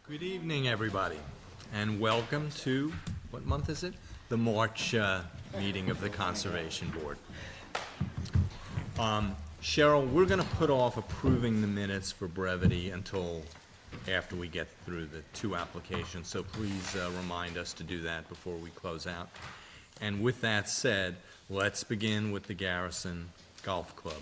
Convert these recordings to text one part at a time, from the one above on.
Good evening, everybody, and welcome to, what month is it? The March meeting of the Conservation Board. Cheryl, we're going to put off approving the minutes for brevity until after we get through the two applications, so please remind us to do that before we close out. And with that said, let's begin with the Garrison Golf Club.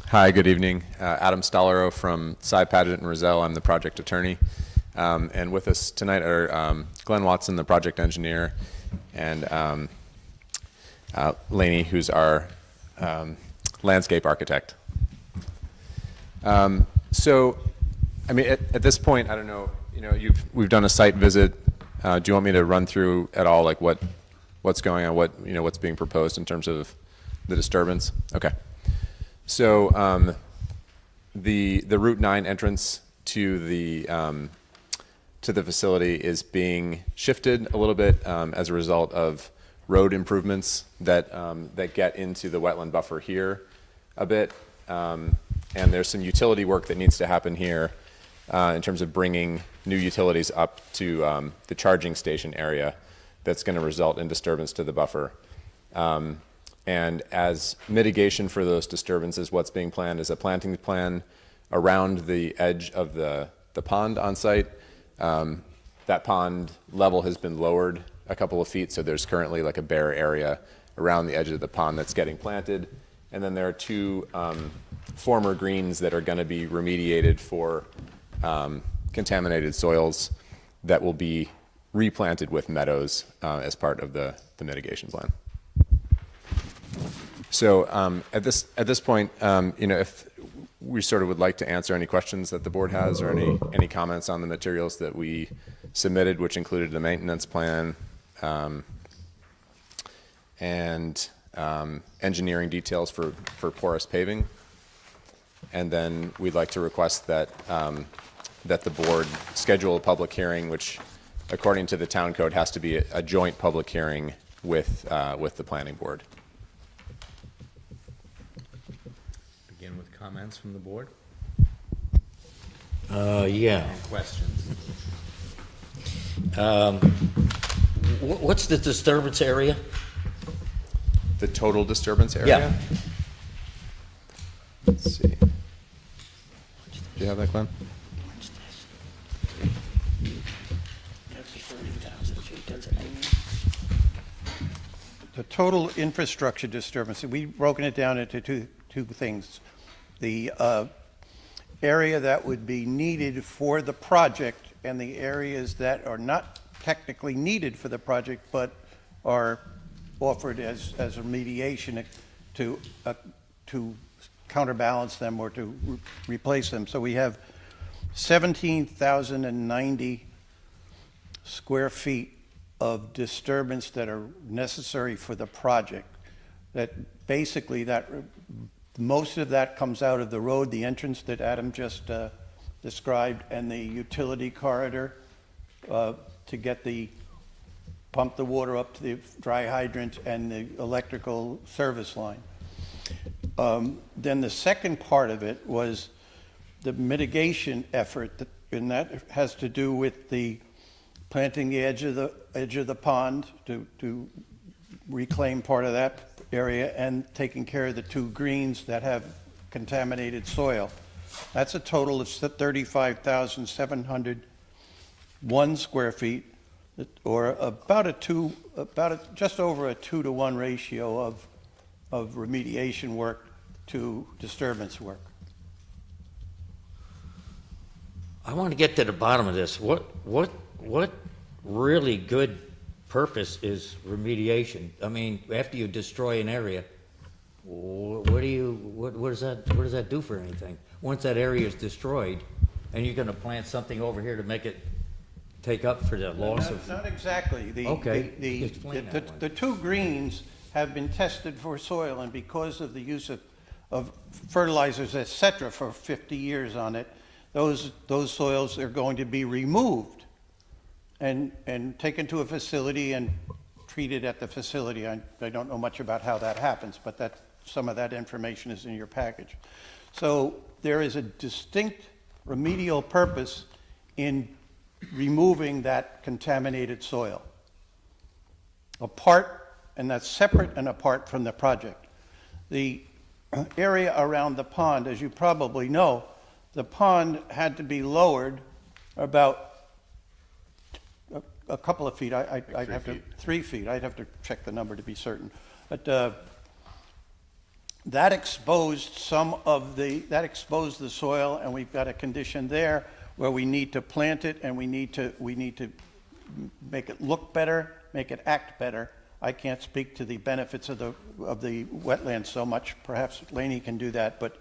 Hi, good evening. Adam Stollerow from Cy Padgett and Roselle. I'm the project attorney. And with us tonight are Glenn Watson, the project engineer, and Laney, who's our landscape architect. So, I mean, at this point, I don't know, we've done a site visit. Do you want me to run through at all, like what's going on, what's being proposed in terms of the disturbance? Okay. So the Route 9 entrance to the facility is being shifted a little bit as a result of road improvements that get into the wetland buffer here a bit, and there's some utility work that needs to happen here in terms of bringing new utilities up to the charging station area. That's going to result in disturbance to the buffer. And as mitigation for those disturbances, what's being planned is a planting plan around the edge of the pond on site. That pond level has been lowered a couple of feet, so there's currently like a bare area around the edge of the pond that's getting planted. And then there are two former greens that are going to be remediated for contaminated soils that will be replanted with meadows as part of the mitigation plan. So at this point, if we sort of would like to answer any questions that the board has or any comments on the materials that we submitted, which included the maintenance plan and engineering details for porous paving. And then we'd like to request that that the board schedule a public hearing, which according to the town code has to be a joint public hearing with the planning board. Begin with comments from the board. Yeah. And questions. What's the disturbance area? The total disturbance area? Yeah. Let's see. Do you have that, Glenn? The total infrastructure disturbance, we've broken it down into two things. The area that would be needed for the project and the areas that are not technically needed for the project but are offered as remediation to counterbalance them or to replace them. So we have 17,090 square feet of disturbance that are necessary for the project. That basically most of that comes out of the road, the entrance that Adam just described, and the utility corridor to pump the water up to the dry hydrant and the electrical service line. Then the second part of it was the mitigation effort, and that has to do with the planting the edge of the pond to reclaim part of that area and taking care of the two greens that have contaminated soil. That's a total of 35,701 square feet, or just over a 2-to-1 ratio of remediation work to disturbance work. I want to get to the bottom of this. What really good purpose is remediation? I mean, after you destroy an area, what does that do for anything? Once that area is destroyed, and you're going to plant something over here to make it take up for the loss of... Not exactly. The two greens have been tested for soil, and because of the use of fertilizers, etc., for 50 years on it, those soils are going to be removed. and taken to a facility and treated at the facility. I don't know much about how that happens, but that, some of that information is in your package. So there is a distinct remedial purpose in removing that contaminated soil. Apart, and that's separate and apart from the project. The area around the pond, as you probably know, the pond had to be lowered about a couple of feet. I'd have to, 3 feet. I'd have to check the number to be certain. But that exposed that exposed the soil, and we've got a condition there where we need to plant it, and we need to make it look better, make it act better. I can't speak to the benefits of the wetlands so much. Perhaps Laney can do that, but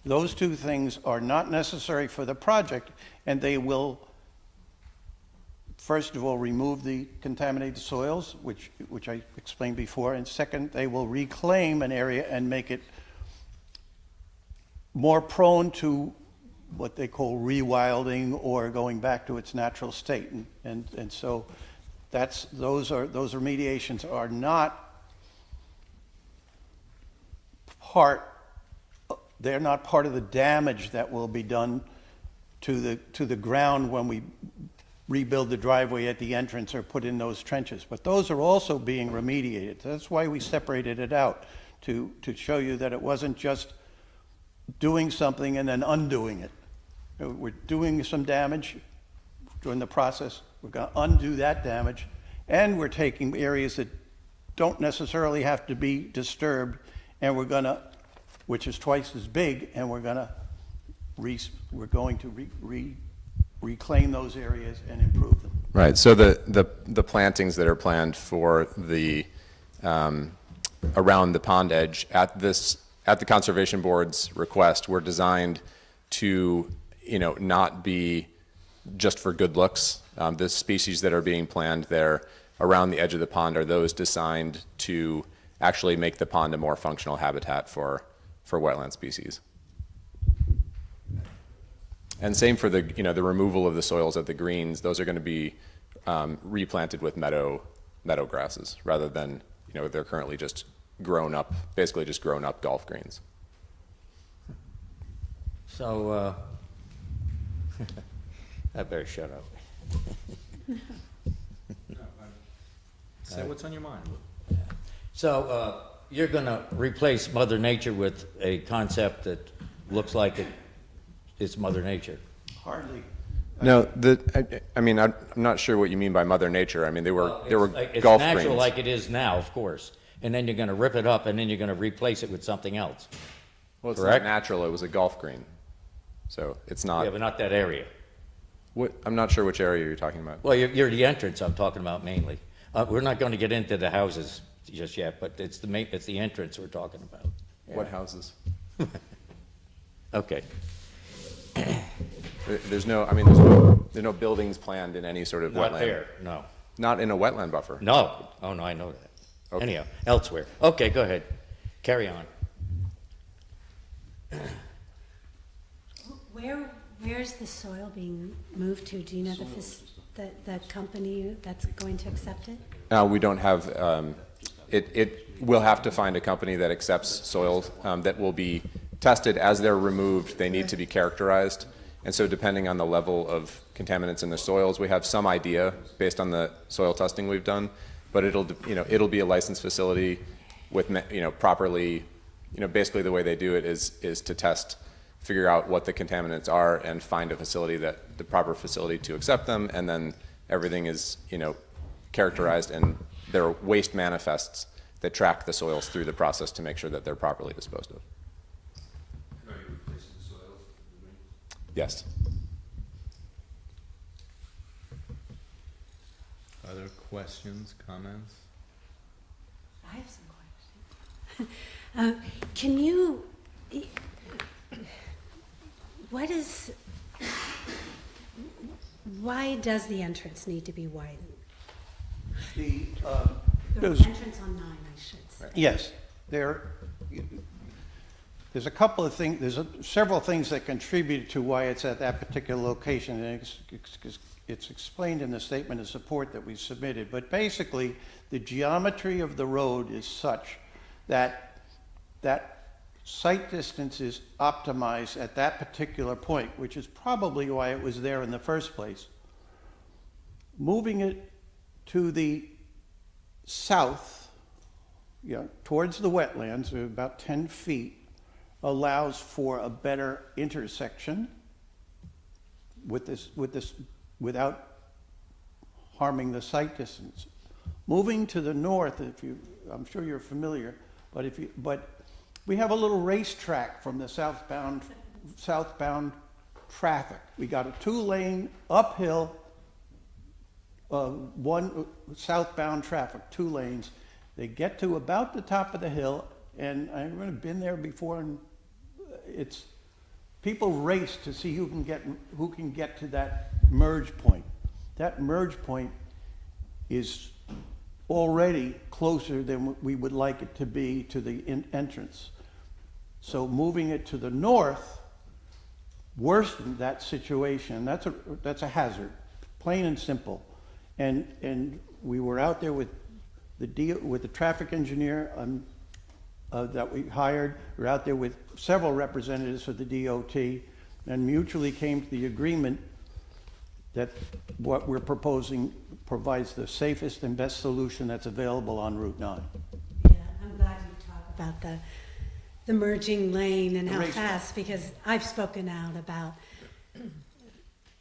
those two things are not necessary for the project, and they will, first of all, remove the contaminated soils, which I explained before, and second, they will reclaim an area and make it more prone to what they call rewilding or going back to its natural state. And so those remediations are not they're not part of the damage that will be done to the ground when we rebuild the driveway at the entrance or put in those trenches. But those are also being remediated. That's why we separated it out, to show you that it wasn't just doing something and then undoing it. We're doing some damage during the process. We're going to undo that damage, and we're taking areas that don't necessarily have to be disturbed, and we're going to, which is twice as big, and we're going to reclaim those areas and improve them. Right, so the plantings that are planned for the, around the pond edge at the Conservation Board's request were designed to, not be just for good looks. The species that are being planned there around the edge of the pond are those designed to actually make the pond a more functional habitat for wetland species. And same for the, the removal of the soils at the greens. Those are going to be replanted with meadow grasses rather than, they're currently just basically just grown up golf greens. So, I better shut up. Say what's on your mind. So, you're gonna replace Mother Nature with a concept that looks like it's Mother Nature. Hardly. No, I'm not sure what you mean by Mother Nature. I mean, they were It's golf natural greens. like it is now, of course, and then you're gonna rip it up and then you're gonna replace it with something else. Well, it's correct? not natural. It was a golf green, so it's not. Yeah, but not that area. I'm not sure which area you're talking about. Well, you're the entrance I'm talking about mainly. We're not gonna get into the houses just yet, but it's the entrance we're talking about. What houses? Okay. There's no buildings planned in any sort of Not wetland. there, no. Not in a wetland buffer. No, oh no, I know that. Okay. Anyhow, elsewhere. Okay, go ahead. Carry on. Where's the soil being moved to? Do you know the company that's going to accept it? We don't have, we'll have to find a company that accepts soils that will be tested as they're removed. They need to be characterized. And so depending on the level of contaminants in the soils, we have some idea based on the soil testing we've done, but it'll be a licensed facility with, properly, basically the way they do it is to test, figure out what the contaminants are and find a facility the proper facility to accept them, and then everything is, characterized, and there are waste manifests that track the soils through the process to make sure that they're properly disposed of. Are you replacing the soils? Yes. Other questions, comments? I have some questions. Can you, why does the entrance need to be widened? The The entrance on 9, I should say. yes, there's a couple of things, several things that contribute to why it's at that particular location, and it's explained in the statement of support that we submitted. But basically, the geometry of the road is such that sight distance is optimized at that particular point, which is probably why it was there in the first place. Moving it to the south, towards the wetlands, about 10 feet, allows for a better intersection without harming the sight distance. Moving to the north, I'm sure you're familiar, but we have a little racetrack from the southbound traffic. We got a 2-lane uphill, one southbound traffic, 2 lanes. They get to about the top of the hill, and I've been there before, and people race to see who can get to that merge point. That merge point is already closer than we would like it to be to the entrance. So moving it to the north worsened that situation. That's a hazard, plain and simple. And we were out there with the traffic engineer that we hired. We were out there with several representatives of the DOT, and mutually came to the agreement that what we're proposing provides the safest and best solution that's available on Route 9. Yeah, I'm glad you talk about the merging lane and how fast, because I've spoken out about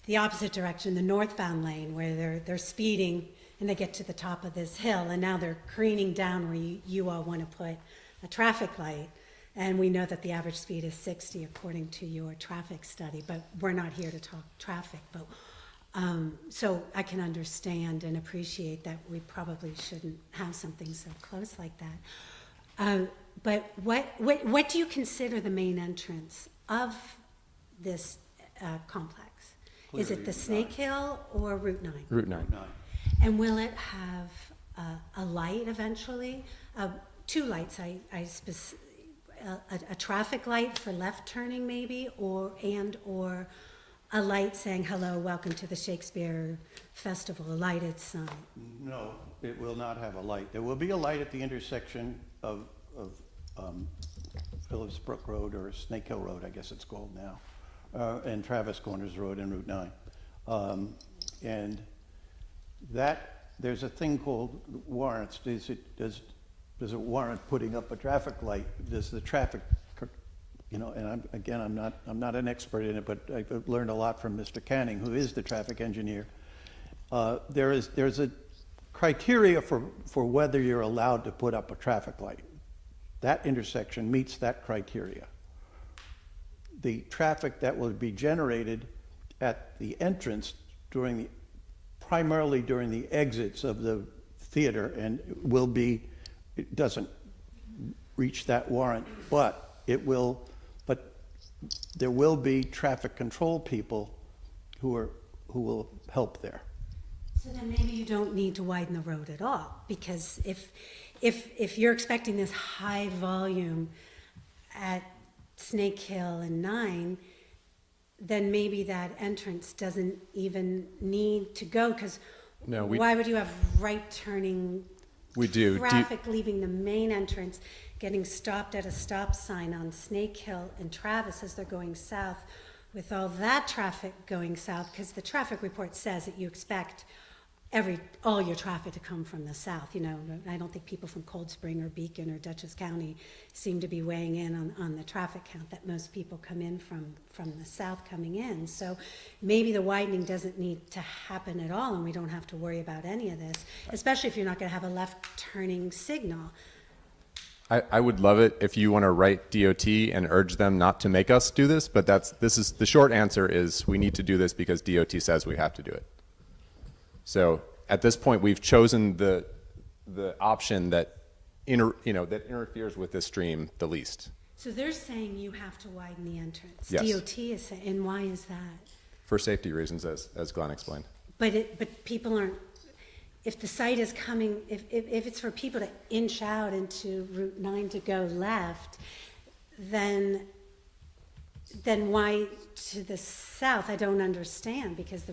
the opposite direction, the northbound lane, where they're speeding and they get to the top of this hill, and now they're careening down where you all want to put a traffic light. And we know that the average speed is 60 according to your traffic study, but we're not here to talk traffic. But so I can understand and appreciate that we probably shouldn't have something so close like that. But what do you consider the main entrance of this complex? Is it the Snake Hill or Route 9? Route 9. And will it have a light eventually? 2 lights, a traffic light for left turning maybe, or a light saying, hello, welcome to the Shakespeare Festival, a lighted sign? No, it will not have a light. There will be a light at the intersection of Phillips Brook Road, or Snake Hill Road, I guess it's called now, and Travis Corners Road and Route 9. And that, there's a thing called warrants. Does it warrant putting up a traffic light? Does the traffic, and I'm not an expert in it, but I've learned a lot from Mr. Canning, who is the traffic engineer. There's a criteria for whether you're allowed to put up a traffic light. That intersection meets that criteria. The traffic that will be generated at the entrance primarily during the exits of the theater, and it doesn't reach that warrant, but there will be traffic control people who will help there. So then maybe you don't need to widen the road at all, because if you're expecting this high volume at Snake Hill and 9, then maybe that entrance doesn't even need to go, because why would you have right turning traffic leaving the main entrance, getting stopped at a stop sign on Snake Hill and Travis as they're going south, with all that traffic going south? Because the traffic report says that you expect all your traffic to come from the south. I don't think people from Cold Spring or Beacon or Dutchess County seem to be weighing in on the traffic count, that most people come in from the south coming in. So maybe the widening doesn't need to happen at all, and we don't have to worry about any of this, especially if you're not going to have a left turning signal. I would love it if you want to write DOT and urge them not to make us do this, but the short answer is we need to do this because DOT says we have to do it. So at this point, we've chosen the option that interferes with this stream the least. So they're saying you have to widen the entrance. Yes. DOT is saying, and why is that? For safety reasons, as Glenn explained. But people aren't. If the site is coming, if it's for people to inch out into Route 9 to go left, then why to the south? I don't understand, because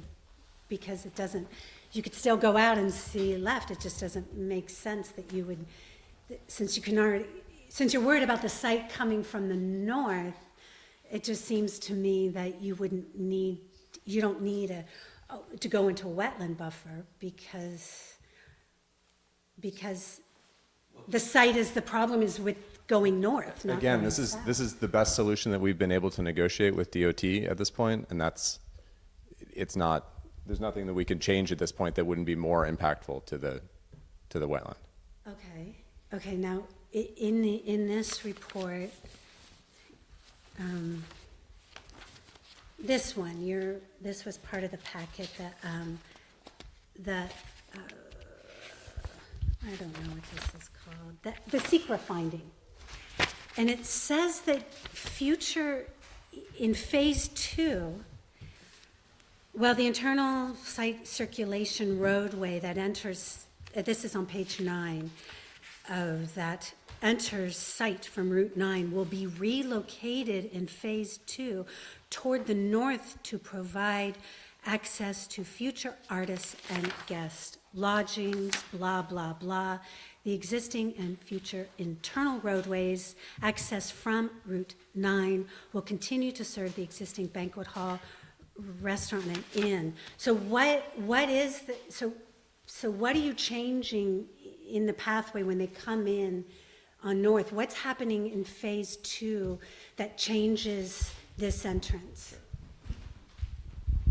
it doesn't, you could still go out and see left. It just doesn't make sense that you would, since you're worried about the site coming from the north, it just seems to me that you don't need to go into a wetland buffer, because the site is, the problem is with going north, not Again, going this south. is the best solution that we've been able to negotiate with DOT at this point, and it's not, there's nothing that we could change at this point that wouldn't be more impactful to the wetland. Okay, now, in this report, this one, this was part of the packet that, I don't know what this is called, the secret finding. And it says that in phase 2, well, the internal site circulation roadway that enters, this is on page 9, that enters site from Route 9 will be relocated in phase 2 toward the north to provide access to future artists and guests, lodgings, blah, blah, blah. The existing and future internal roadways access from Route 9 will continue to serve the existing banquet hall, restaurant, and inn. So what is so what are you changing in the pathway when they come in on north? What's happening in phase 2 that changes this entrance?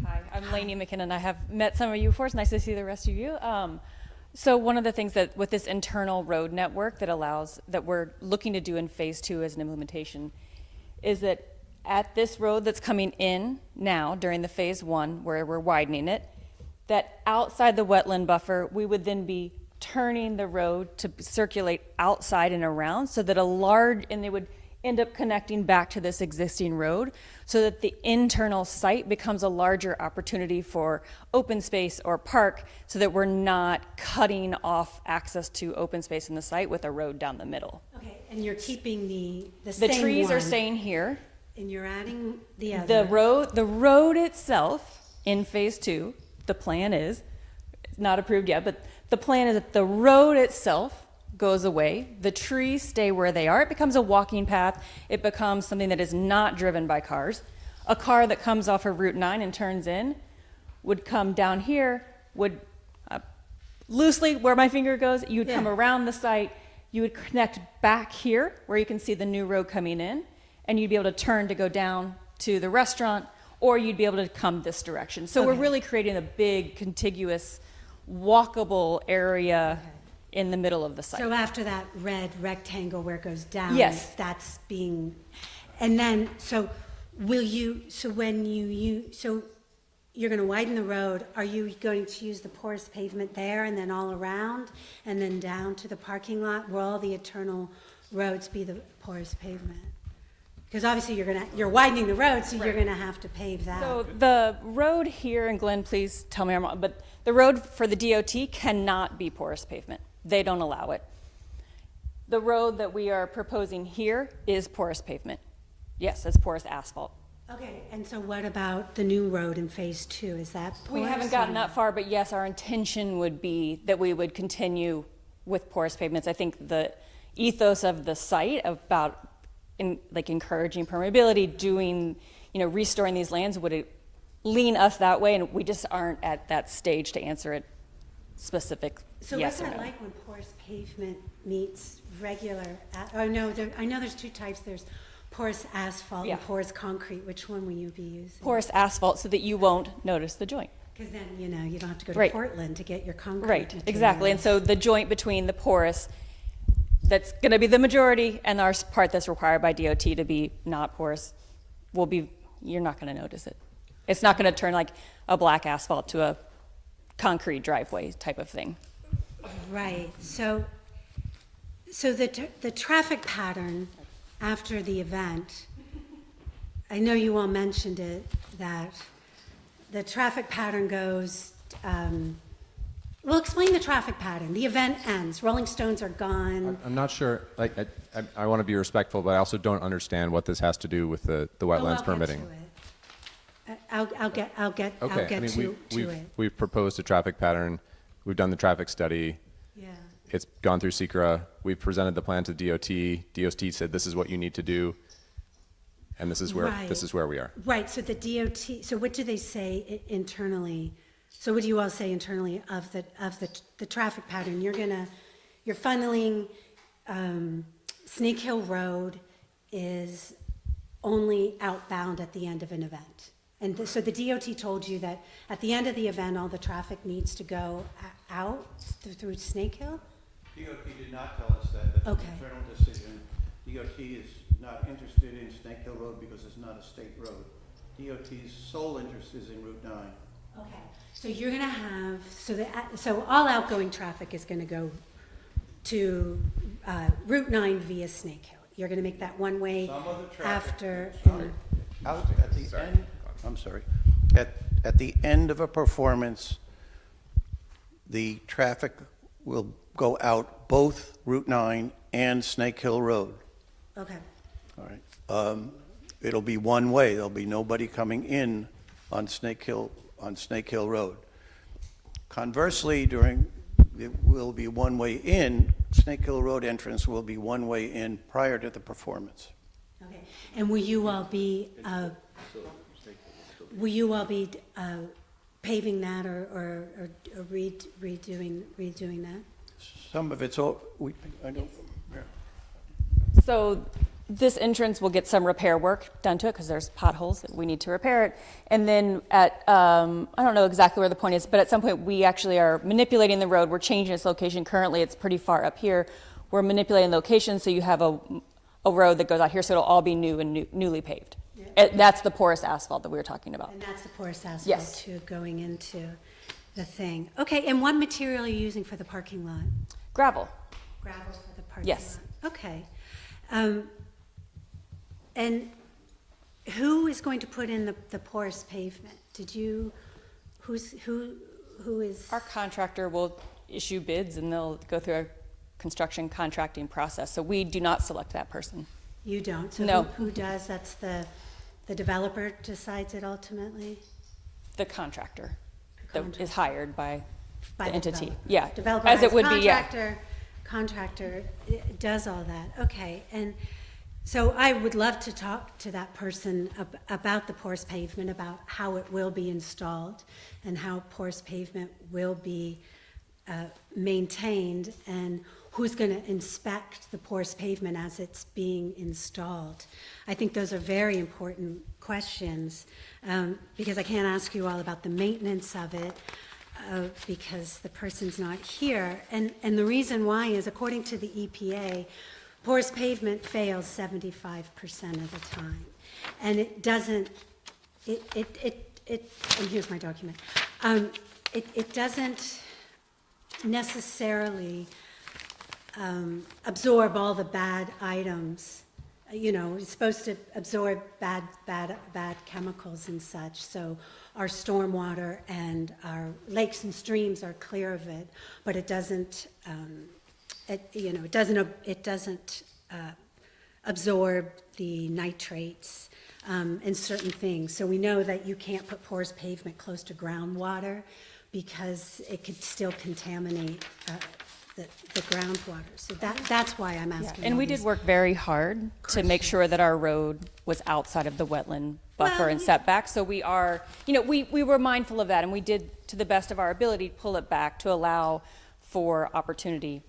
Hi, I'm Lainey McKinnon. I have met some of you before. It's nice to see the rest of you. So one of the things that with this internal road network that we're looking to do in phase 2 as an implementation is that at this road that's coming in now during the phase 1 where we're widening it, that outside the wetland buffer, we would then be turning the road to circulate outside and around so that and they would end up connecting back to this existing road so that the internal site becomes a larger opportunity for open space or park so that we're not cutting off access to open space in the site with a road down the middle. Okay, and you're keeping the The same trees are one, staying here. and you're adding the other. The road itself in phase 2, the plan is, it's not approved yet, but the plan is that the road itself goes away. The trees stay where they are. It becomes a walking path. It becomes something that is not driven by cars. A car that comes off of Route 9 and turns in would come down here, would loosely where my finger goes, you would come around the site, you would connect back here where you can see the new road coming in, and you'd be able to turn to go down to the restaurant, or you'd be able to come this direction. So we're really creating a big contiguous walkable area in the middle of the site. So after that red rectangle where it goes down, Yes. that's being, and then, so will you, so when so you're going to widen the road, are you going to use the porous pavement there and then all around and then down to the parking lot? Will all the internal roads be the porous pavement? Because obviously you're widening the road, so you're going to have to pave that. So the road here, and Glenn, please tell me I'm wrong, but the road for the DOT cannot be porous pavement. They don't allow it. The road that we are proposing here is porous pavement. Yes, it's porous asphalt. Okay, and so what about the new road in phase 2? Is that porous? We haven't gotten that far, but yes, our intention would be that we would continue with porous pavements. I think the ethos of the site about encouraging permeability, restoring these lands would lean us that way, and we just aren't at that stage to answer it specific So yes what's or that no. like when porous pavement meets regular, I know there's 2 types. There's porous asphalt Yeah. and porous concrete. Which one will you be using? Porous asphalt so that you won't notice the joint. Because then, you don't have to go to Right. Portland to get your concrete Right, material. exactly. And so the joint between the porous, that's going to be the majority, and our part that's required by DOT to be not porous, you're not going to notice it. It's not going to turn like a black asphalt to a concrete driveway type of thing. Right, so the traffic pattern after the event, I know you all mentioned it, that the traffic pattern goes Well, explain the traffic pattern. The event ends, Rolling Stones are gone. I'm not sure, like, I want to be respectful, but I also don't understand what this has to do with the wetlands permitting. I'll get Okay, I mean, to it. we've proposed a traffic pattern, we've done the traffic study, Yeah. it's gone through SECRA, we've presented the plan to DOT, DOT said this is what you need to do, and this is where we are. Right, so the DOT, so what do they say internally? So what do you all say internally of the traffic pattern? You're funneling, Snake Hill Road is only outbound at the end of an event. And so the DOT told you that at the end of the event, all the traffic needs to go out through Snake Hill? DOT did not tell us that. That's an Okay. internal decision. DOT is not interested in Snake Hill Road because it's not a state road. DOT's sole interest is in Route 9. Okay, so you're gonna have, so all outgoing traffic is gonna go to Route 9 via Snake Hill. You're gonna make that one way Some of the traffic. after. Out at the end, I'm sorry, at the end of a performance, the traffic will go out both Route 9 and Snake Hill Road. Okay, All right. It'll be one way. There'll be nobody coming in on Snake Hill Road. Conversely, it will be one way in. Snake Hill Road entrance will be one way in prior to the performance. okay. And will you all be paving that or redoing that? Some of it's I don't. So this entrance will get some repair work done to it because there's potholes that we need to repair it. And then I don't know exactly where the point is, but at some point we actually are manipulating the road. We're changing its location. Currently it's pretty far up here. We're manipulating the location so you have a road that goes out here, so it'll all be new and newly paved. Yeah. That's the porous asphalt that we were talking about. And that's the porous asphalt Yes. too, going into the thing. Okay, and what material are you using for the parking lot? Gravel Gravel. for the parking lot? Yes. Okay. And who is going to put in the porous pavement? Who is? Our contractor will issue bids and they'll go through a construction contracting process. So we do not select that person. You don't? So No. who does? That's the developer decides it ultimately? The contractor The that is hired by By the entity. developer. Yeah, Developer as hires it would be, yeah. Contractor does all that, okay. And so I would love to talk to that person about the porous pavement, about how it will be installed and how porous pavement will be maintained, and who's going to inspect the porous pavement as it's being installed. I think those are very important questions, because I can't ask you all about the maintenance of it, because the person's not here. And the reason why is, according to the EPA, porous pavement fails 75% of the time. And it doesn't, and here's my document. It doesn't necessarily absorb all the bad items. You know, it's supposed to absorb bad chemicals and such. So our stormwater and our lakes and streams are clear of it, but it doesn't. It doesn't absorb the nitrates and certain things. So we know that you can't put porous pavement close to groundwater because it could still contaminate the groundwater. So that's why I'm asking. And all we did these work very hard to make sure that our road was outside of the wetland buffer and setback. So we are, we were mindful of that, and we did, to the best of our ability, pull it back to allow for opportunity.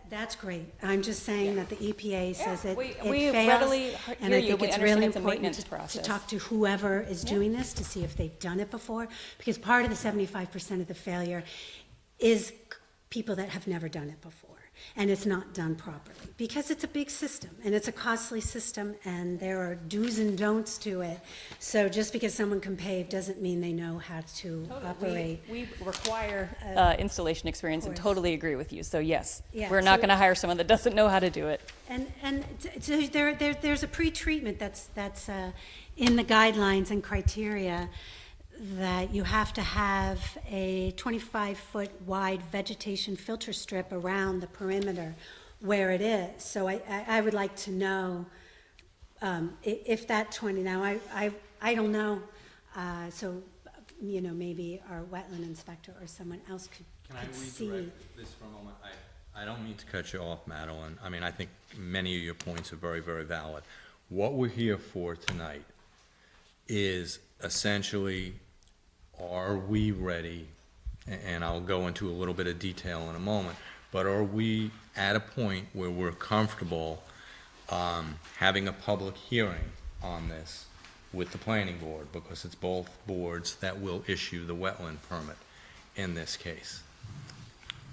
That's great. I'm just saying that the EPA says it we fails. readily And hear I you. think We it's understand really it's a important maintenance to process. talk to whoever is doing this to see if they've done it before. Because part of the 75% of the failure is people that have never done it before. And it's not done properly. Because it's a big system, and it's a costly system, and there are do's and don'ts to it. So just because someone can pave doesn't mean they know how to operate. We require installation experience and course. totally agree with you. So yes, Yeah, we're not so- going to hire someone that doesn't know how to do it. And so there's a pre-treatment that's in the guidelines and criteria that you have to have a 25-foot wide vegetation filter strip around the perimeter where it is. So I would like to know if that 20, now I don't know, so, you know, maybe our wetland inspector or someone else Can I could see. redirect this for a moment? I don't mean to cut you off, Madeline. I mean, I think many of your points are very, very valid. What we're here for tonight is essentially, are we ready, and I'll go into a little bit of detail in a moment, but are we at a point where we're comfortable having a public hearing on this with the planning board, because it's both boards that will issue the wetland permit in this case.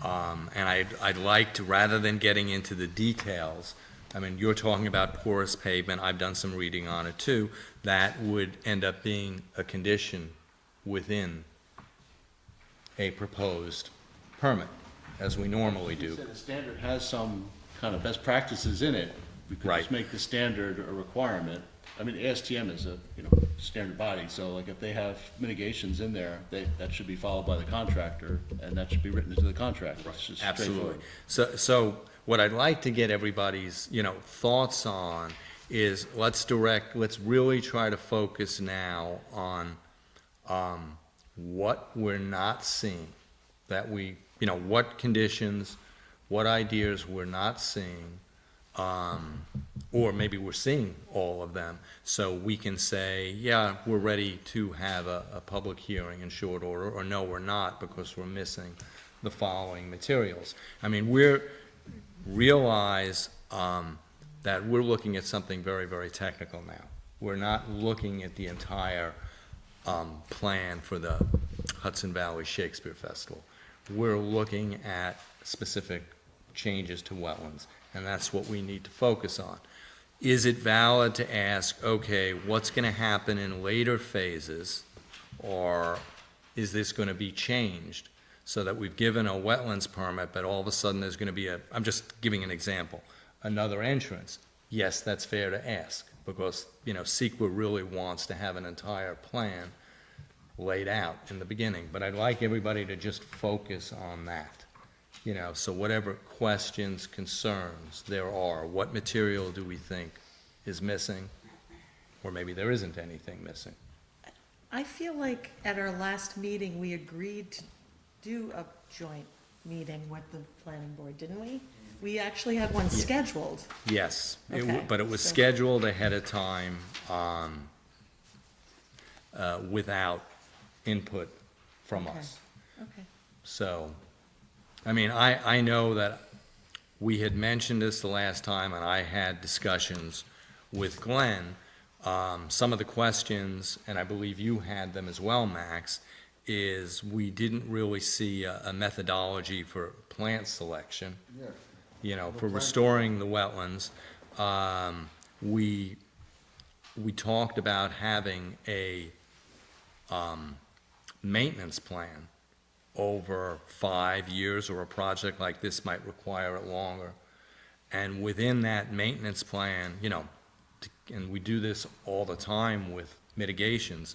And I'd like to, rather than getting into the details, I mean, you're talking about porous pavement, I've done some reading on it too, that would end up being a condition within a proposed permit, as we normally do. The standard has some kind of best practices in it. We could Right. just make the standard a requirement. I mean, ASTM is a, standard body, so like if they have mitigations in there, that should be followed by the contractor, and that should be written into the contract. It's just Absolutely. straightforward. So what I'd like to get everybody's, thoughts on is let's really try to focus now on what we're not seeing, that we, what conditions, what ideas we're not seeing, or maybe we're seeing all of them, so we can say, yeah, we're ready to have a public hearing in short order, or no, we're not, because we're missing the following materials. I mean, realize that we're looking at something very, very technical now. We're not looking at the entire plan for the Hudson Valley Shakespeare Festival. We're looking at specific changes to wetlands, and that's what we need to focus on. Is it valid to ask, okay, what's going to happen in later phases, or is this going to be changed so that we've given a wetlands permit, but all of a sudden there's going to be I'm just giving an example, another entrance? Yes, that's fair to ask, because, CEQA really wants to have an entire plan laid out in the beginning, but I'd like everybody to just focus on that. So whatever questions, concerns there are, what material do we think is missing? Or maybe there isn't anything missing. I feel like at our last meeting, we agreed to do a joint meeting with the planning board, didn't we? We actually had one scheduled. Yes, Okay, but it was so- scheduled ahead of time without input from Okay. us. Okay. So, I mean, I know that we had mentioned this the last time, and I had discussions with Glenn. Some of the questions, and I believe you had them as well, Max, is we didn't really see a methodology for plant selection. For restoring the wetlands. We talked about having a maintenance plan over 5 years, or a project like this might require it longer. And within that maintenance plan, and we do this all the time with mitigations,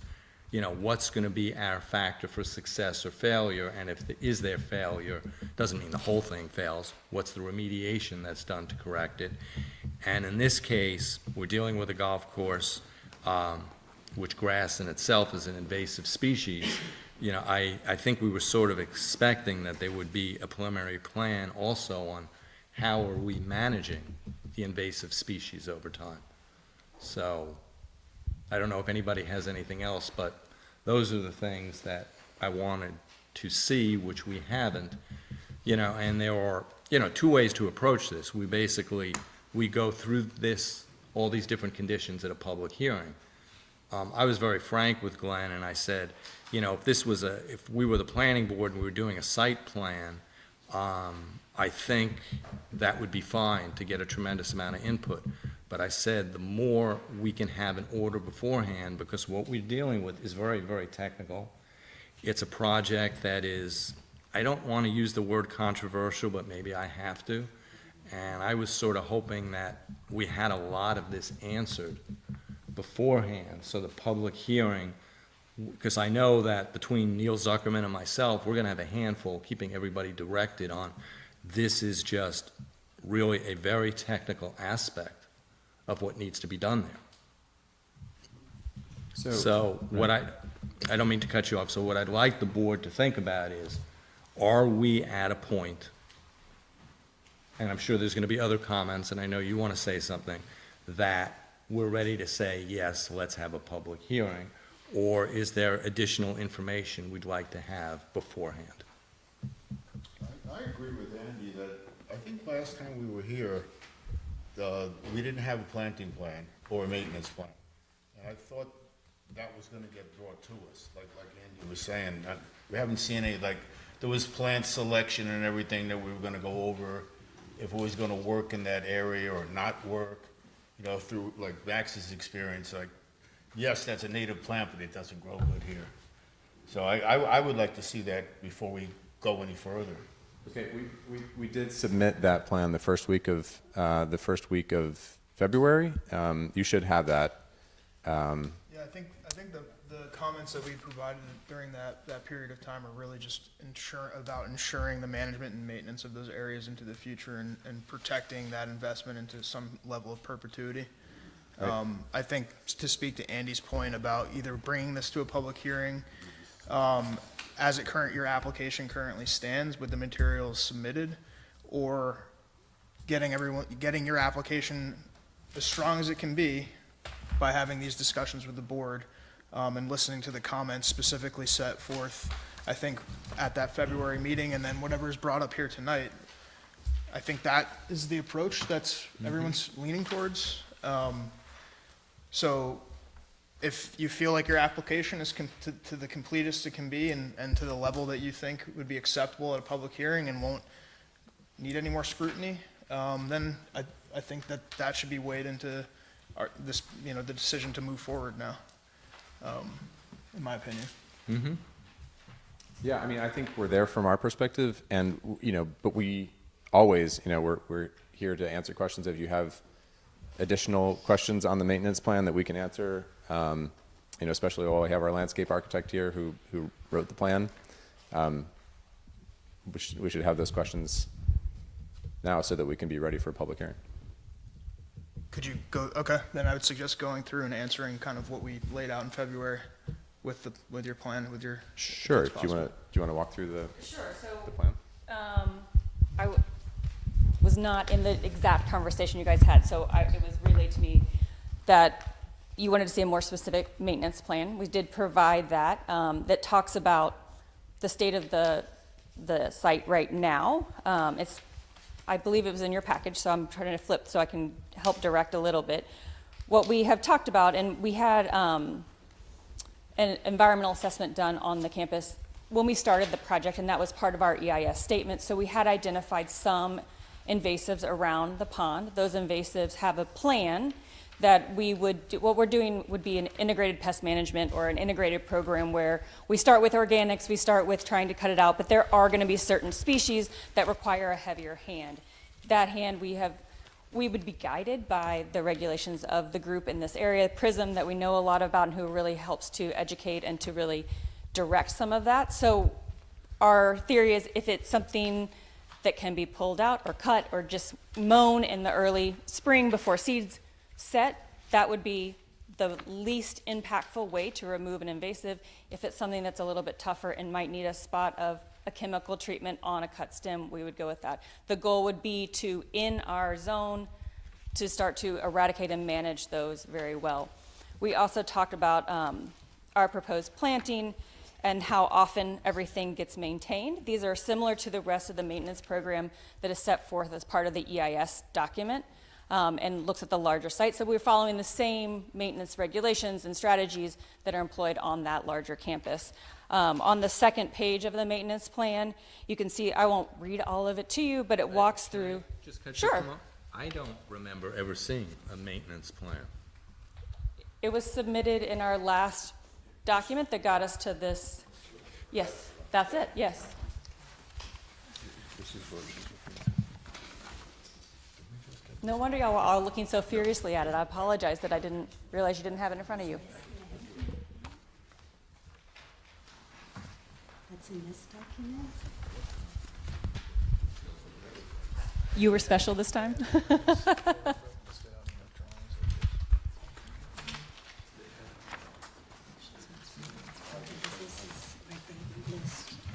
what's going to be our factor for success or failure, and if is there failure, doesn't mean the whole thing fails, what's the remediation that's done to correct it? And in this case, we're dealing with a golf course, which grass in itself is an invasive species. I think we were sort of expecting that there would be a preliminary plan also on how are we managing the invasive species over time. So, I don't know if anybody has anything else, but those are the things that I wanted to see, which we haven't. And there are, two ways to approach this. We go through all these different conditions at a public hearing. I was very frank with Glenn, and I said, if we were the planning board and we were doing a site plan, I think that would be fine to get a tremendous amount of input. But I said the more we can have an order beforehand, because what we're dealing with is very, very technical. It's a project that is, I don't want to use the word controversial, but maybe I have to. And I was sort of hoping that we had a lot of this answered beforehand, so the public hearing because I know that between Neil Zuckerman and myself, we're gonna have a handful, keeping everybody directed on, this is just really a very technical aspect of what needs to be done there. So what I don't mean to cut you off, so what I'd like the board to think about is, are we at a point, and I'm sure there's gonna be other comments, and I know you wanna say something, that we're ready to say, yes, let's have a public hearing, or is there additional information we'd like to have beforehand? I agree with Andy that, I think last time we were here, we didn't have a planting plan or a maintenance plan. And I thought that was gonna get brought to us, like Andy was saying. We haven't seen any, like, there was plant selection and everything that we were gonna go over, if it was gonna work in that area or not work, you know, through, like, Max's experience, like, yes, that's a native plant, but it doesn't grow good here. So I would like to see that before we go any further. Okay, we did submit that plan the first week of February. You should have that. Yeah, I think the comments that we provided during that period of time are really just about ensuring the management and maintenance of those areas into the future and protecting that investment into some level of perpetuity. Right. I think to speak to Andy's point about either bringing this to a public hearing, as your application currently stands with the materials submitted, or getting your application as strong as it can be by having these discussions with the board, and listening to the comments specifically set forth, I think, at that February meeting, and then whatever is brought up here tonight. I think that is the approach that's everyone's leaning towards. So if you feel like your application is to the completest it can be and to the level that you think would be acceptable at a public hearing and won't need any more scrutiny, then I think that should be weighed into the decision to move forward now, in my opinion. Mm-hmm. Yeah, I mean, I think we're there from our perspective, and, but we always, we're here to answer questions. If you have additional questions on the maintenance plan that we can answer, especially while we have our landscape architect here who wrote the plan, we should have those questions now so that we can be ready for a public hearing. Could you go, okay, then I would suggest going through and answering kind of what we laid out in February with your plan, with your. Sure, do you want to walk through the plan? I was not in the exact conversation you guys had, so it was relayed to me that you wanted to see a more specific maintenance plan. We did provide that, that talks about the state of the site right now. I believe it was in your package, so I'm trying to flip so I can help direct a little bit. What we have talked about, and we had an environmental assessment done on the campus when we started the project, and that was part of our EIS statement. So we had identified some invasives around the pond. Those invasives have a plan that we would do. What we're doing would be an integrated pest management or an integrated program where we start with organics, we start with trying to cut it out, but there are going to be certain species that require a heavier hand. That hand we would be guided by the regulations of the group in this area, PRISM, that we know a lot about and who really helps to educate and to really direct some of that. So our theory is if it's something that can be pulled out or cut or just mown in the early spring before seeds set, that would be the least impactful way to remove an invasive. If it's something that's a little bit tougher and might need a spot of a chemical treatment on a cut stem, we would go with that. The goal would be to, in our zone, to start to eradicate and manage those very well. We also talked about our proposed planting and how often everything gets maintained. These are similar to the rest of the maintenance program that is set forth as part of the EIS document. And looks at the larger site. So we're following the same maintenance regulations and strategies that are employed on that larger campus. On the second page of the maintenance plan, you can see, I won't read all of it to you, but it walks through. Just cut you Sure. from off? I don't remember ever seeing a maintenance plan. It was submitted in our last document that got us to this. Yes, that's it, yes. No wonder y'all were all looking so furiously at it. I apologize that I didn't realize you didn't have it in front of you. what's in this document? You were special this time?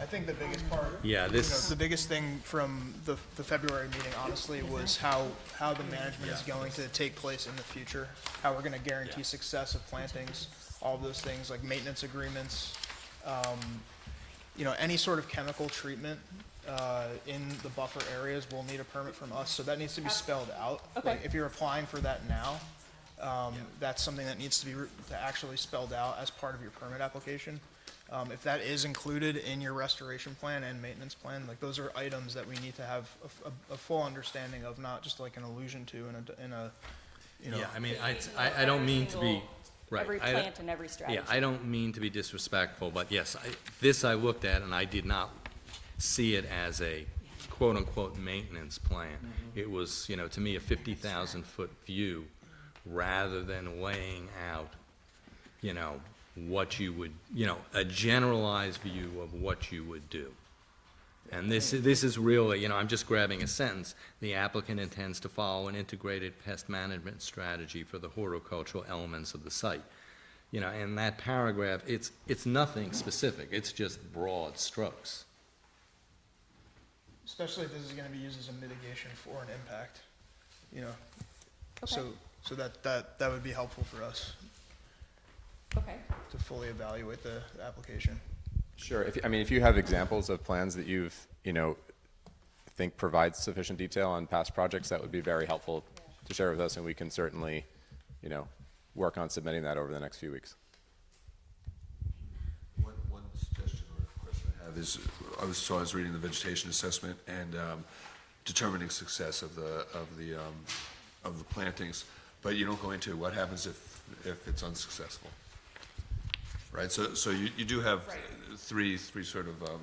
I think the biggest part, Yeah, this, the biggest thing from the February meeting, honestly, was how the management is going to take place in the future, how we're gonna guarantee success of plantings, all of those things, like maintenance agreements, any sort of chemical treatment, in the buffer areas will need a permit from us, so that needs to be spelled out. Okay. Like, if you're applying for that now, that's something that needs to be actually spelled out as part of your permit application. If that is included in your restoration plan and maintenance plan, like, those are items that we need to have a full understanding of, not just like an allusion to in a yeah, I mean, I don't mean to be, right. Every I- plant and every strategy. Yeah, I don't mean to be disrespectful, but yes, this I looked at and I did not see it as a quote-unquote maintenance plan. It was, to me, a 50,000-foot view rather than laying out, what you would, a generalized view of what you would do. And this is really, I'm just grabbing a sentence. The applicant intends to follow an integrated pest management strategy for the horticultural elements of the site. In that paragraph, it's nothing specific. It's just broad strokes. especially if this is gonna be used as a mitigation for an impact, Okay. So that would be helpful for us Okay. to fully evaluate the application. Sure. If you have examples of plans that you've, think provide sufficient detail on past projects, that would be very helpful to share with us, and we can certainly, work on submitting that over the next few weeks. One suggestion or question I have is, I was reading the vegetation assessment and determining success of the plantings, but you don't go into what happens if it's unsuccessful, right? So you do have three sort of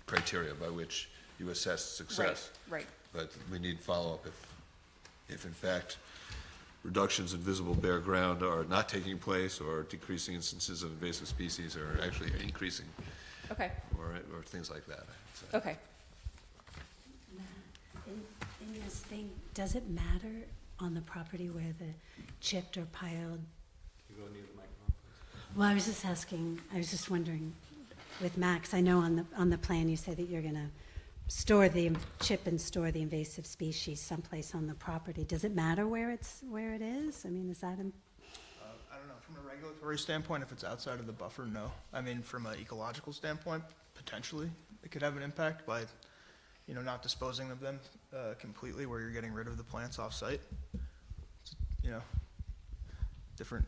criteria by which you assess success. Right. But we need follow-up if in fact reductions in visible bare ground are not taking place, or decreasing instances of invasive species are actually increasing, Okay. or things like that, I'd say. Okay. In this thing, does it matter on the property where the chipped or piled? Well, I was just wondering, with Max, I know on the plan you say that you're gonna chip and store the invasive species someplace on the property. Does it matter where it is? I mean, is that, I don't know, from a regulatory standpoint, if it's outside of the buffer, no. I mean, from an ecological standpoint, potentially, it could have an impact by, not disposing of them completely, where you're getting rid of the plants off-site. A different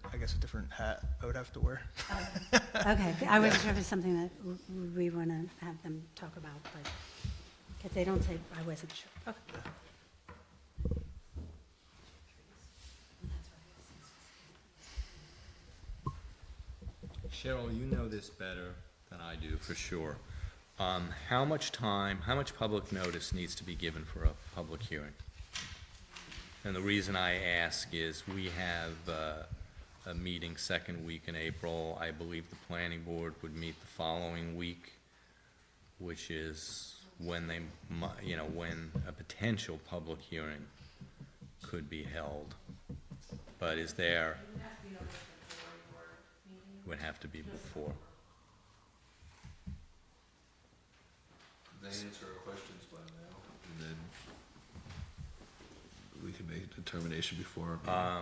hat I would have to wear. okay, I wasn't sure if it's something that we wanna have them talk about, but, because they don't say, I wasn't sure. Okay. Cheryl, you know this better than I do, for sure. How much public notice needs to be given for a public hearing? And the reason I ask is we have a meeting second week in April. I believe the planning board would meet the following week, which is when when a potential public hearing could be held. But is there? Would have to be before. They answer our questions by now, and then we can make a determination before. No, I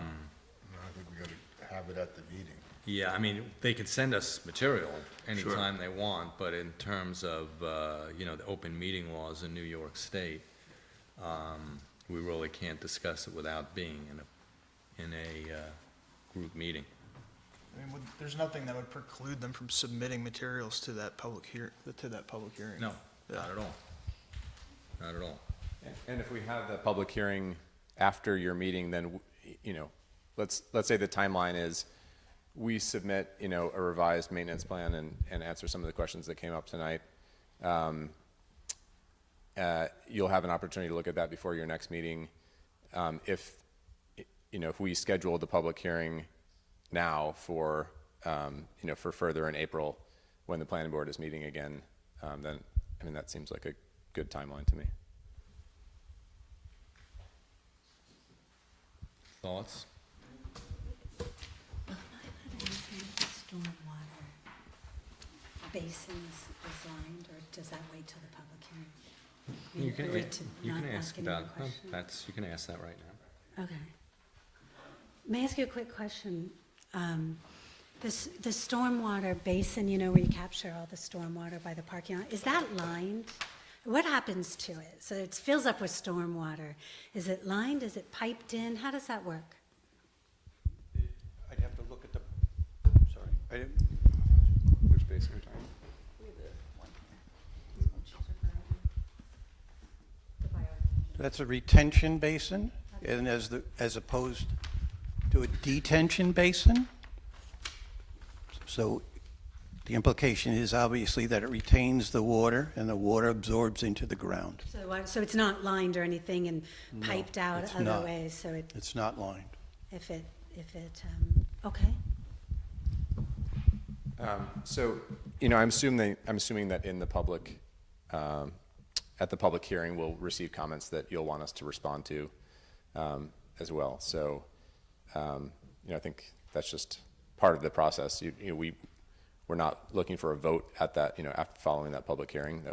think we gotta have it at the meeting. Yeah, I mean, they can send us material anytime they want, but in terms of, the open meeting laws in New York State, we really can't discuss it without being in a group meeting. I mean, there's nothing that would preclude them from submitting materials to that public hearing. No, not at all. Not at all. And if we have the public hearing after your meeting, then, let's say the timeline is we submit, a revised maintenance plan and answer some of the questions that came up tonight. You'll have an opportunity to look at that before your next meeting. If we schedule the public hearing now for further in April, when the planning board is meeting again, then, I mean, that seems like a good timeline to me. Thoughts? Stormwater basins designed, or does that wait till the public hearing? I mean, You can, are we to you not can ask any more about, questions? you can ask that right now. Okay. May I ask you a quick question? The stormwater basin, you know, where you capture all the stormwater by the parking lot, is that lined? What happens to it? So it fills up with stormwater. Is it lined? Is it piped in? How does that work? I'd have to look at the, sorry, I didn't, Which basin are you talking about? that's a retention basin, and as opposed to a detention basin? So the implication is obviously that it retains the water, and the water absorbs into the ground. So it's not lined or anything and piped out it's other not. ways, so it, It's not lined. okay. So, you know, I'm assuming that in the public, at the public hearing, we'll receive comments that you'll want us to respond to as well. So, you know, I think that's just part of the process. You know, we're not looking for a vote at that, you know, after following that public hearing.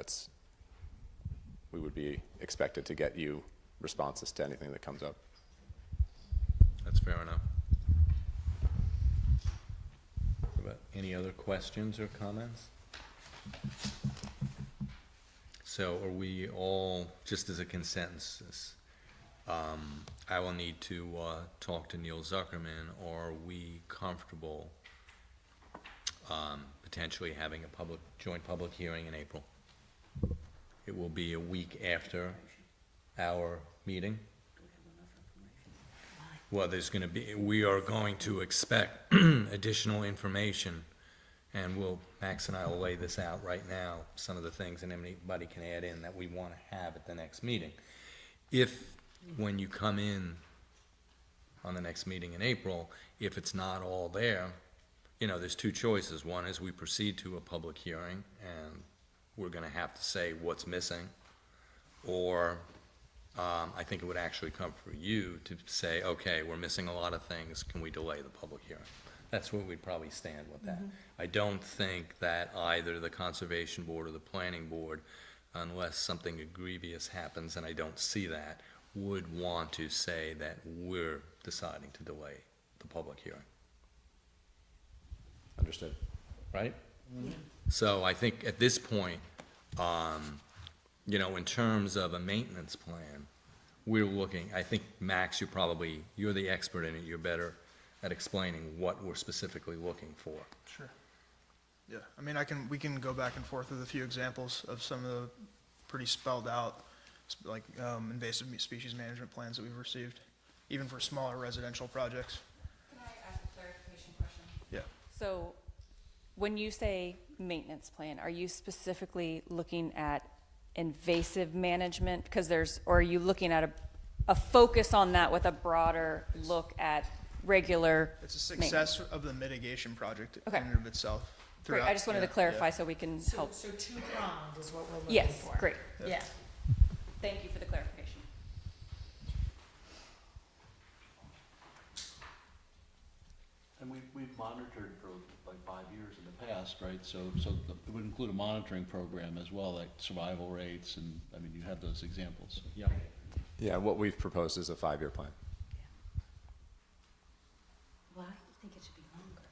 We would be expected to get you responses to anything that comes up. That's fair enough. Any other questions or comments? So are we all, just as a consensus, I will need to talk to Neil Zuckerman, or are we comfortable potentially having a joint public hearing in April? It will be a week after our meeting. Well, we are going to expect additional information, and Max and I will lay this out right now, some of the things, and anybody can add in that we want to have at the next meeting. If, when you come in on the next meeting in April, if it's not all there, you know, there's two choices. One is we proceed to a public hearing, and we're going to have to say what's missing, or I think it would actually come for you to say, okay, we're missing a lot of things, can we delay the public hearing? That's where we'd probably stand with that. I don't think that either the Conservation Board or the Planning Board, unless something egregious happens, and I don't see that, would want to say that we're deciding to delay the public hearing. Understood. Right? So I think at this point, you know, in terms of a maintenance plan, we're looking, I think, Max, you're the expert in it, you're better at explaining what we're specifically looking for. Sure. Yeah, I mean, we can go back and forth with a few examples of some of the pretty spelled out, like invasive species management plans that we've received, even for smaller residential projects. Can I ask a clarification question? Yeah. So when you say maintenance plan, are you specifically looking at invasive management? Or are you looking at a focus on that with a broader look at regular It's a maintenance? success of the mitigation project Okay. in and of itself. Great, I just wanted to clarify so we can help. So two-pronged is what we're looking for. Yes, great. Yeah. Thank you for the clarification. And we've monitored for like 5 years in the past, right? So it would include a monitoring program as well, like survival rates, and, I mean, you have those examples. Yeah. Yeah, what we've proposed is a 5-year plan. Well, I think it should be longer.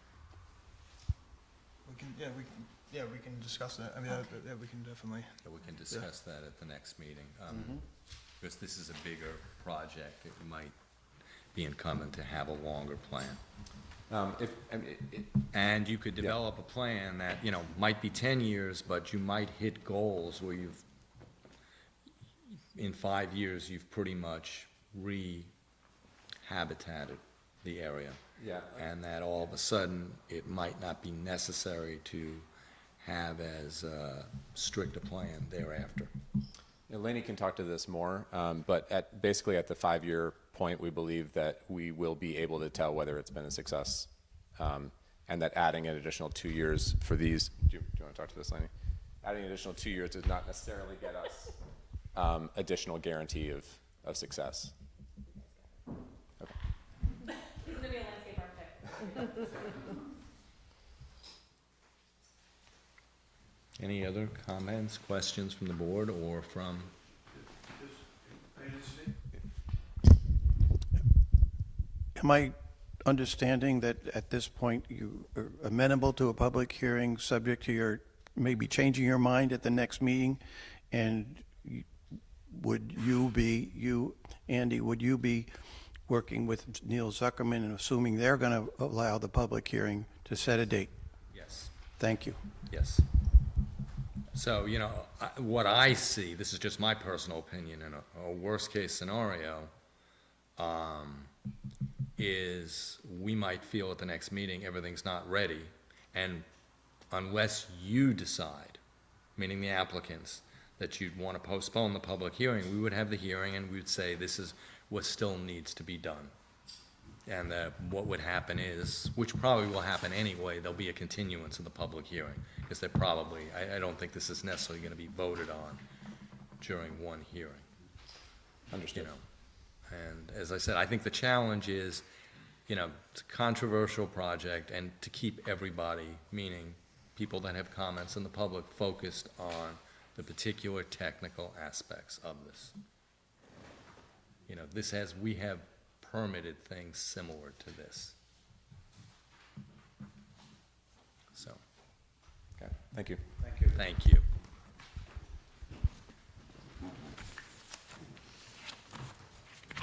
We can discuss that. I mean, yeah, we can definitely. So we can discuss that at the next meeting. Because this is a bigger project, it might be incumbent to have a longer plan. And you could develop a plan that, you know, might be 10 years, but you might hit goals where in 5 years, you've pretty much re-habitated the area. Yeah. And that all of a sudden, it might not be necessary to have as strict a plan thereafter. Laney can talk to this more, but basically at the 5-year point, we believe that we will be able to tell whether it's been a success, and that adding an additional 2 years for these, do you want to talk to this, Laney? adding an additional 2 years does not necessarily get us additional guarantee of success. He's gonna be a landscape architect. Any other comments, questions from the board or from? Am I understanding that at this point you are amenable to a public hearing, subject to your maybe changing your mind at the next meeting? And would you be, Andy, would you be working with Neil Zuckerman and assuming they're going to allow the public hearing to set a date? Yes. Thank you. Yes. So, what I see, this is just my personal opinion, in a worst-case scenario, is we might feel at the next meeting everything's not ready, and unless you decide, meaning the applicants, that you'd want to postpone the public hearing, we would have the hearing and we would say this is what still needs to be done. And what would happen is, which probably will happen anyway, there'll be a continuance of the public hearing, because they're probably, I don't think this is necessarily going to be voted on during one hearing. Understood. And as I said, I think the challenge is, it's a controversial project, and to keep everybody, meaning people that have comments and the public, focused on the particular technical aspects of this. We have permitted things similar to this. So, Okay, thank you. thank you.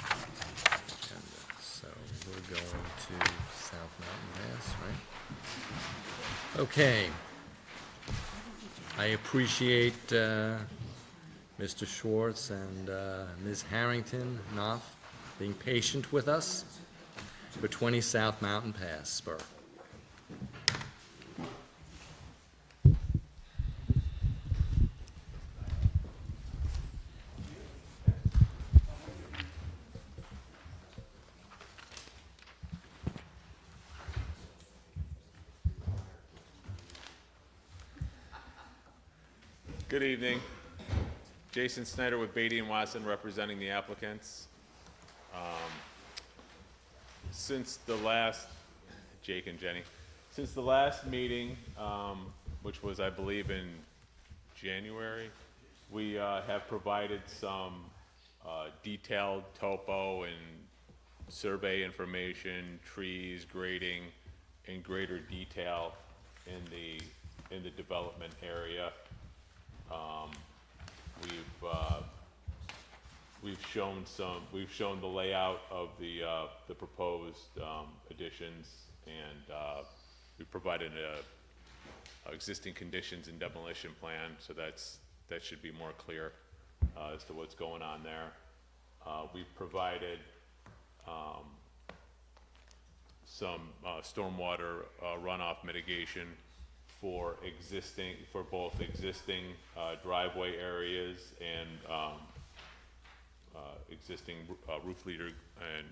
And, so we're going to South Mountain Pass, right? Okay. I appreciate Mr. Schwartz and Ms. Harrington-Knopf being patient with us for 20 South Mountain Pass, Spur. Good evening. Jason Snyder with Beatty and Watson representing the applicants. Since the last, Jake and Jenny, since the last meeting, which was, I believe, in January, we have provided some detailed topo and survey information, trees, grading, in greater detail in the development area. We've shown the layout of the proposed additions, and we provided a existing conditions and demolition plan, so that should be more clear as to what's going on there. We've provided some stormwater runoff mitigation for both existing driveway areas and existing roof leader and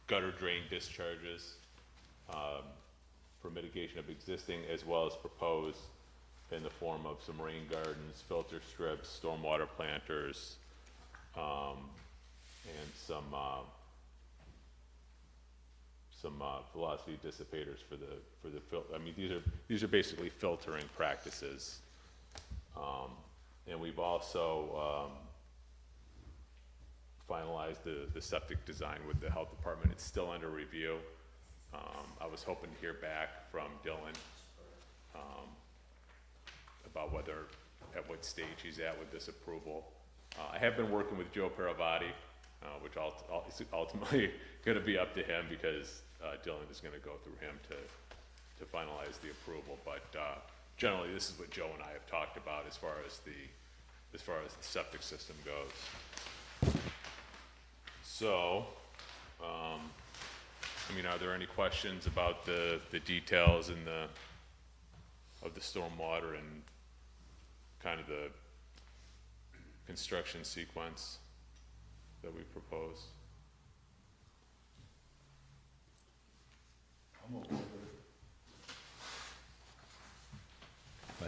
gutter drain discharges for mitigation of existing as well as proposed in the form of some rain gardens, filter strips, stormwater planters, and some velocity dissipators for the I mean, these are basically filtering practices. And we've also finalized the septic design with the health department. It's still under review. I was hoping to hear back from Dylan about at what stage he's at with this approval. I have been working with Joe Paravati, which is ultimately going to be up to him because Dylan is going to go through him to finalize the approval. But generally, this is what Joe and I have talked about as far as the septic system goes. So, I mean, are there any questions about the details and of the stormwater and kind of the construction sequence that we proposed?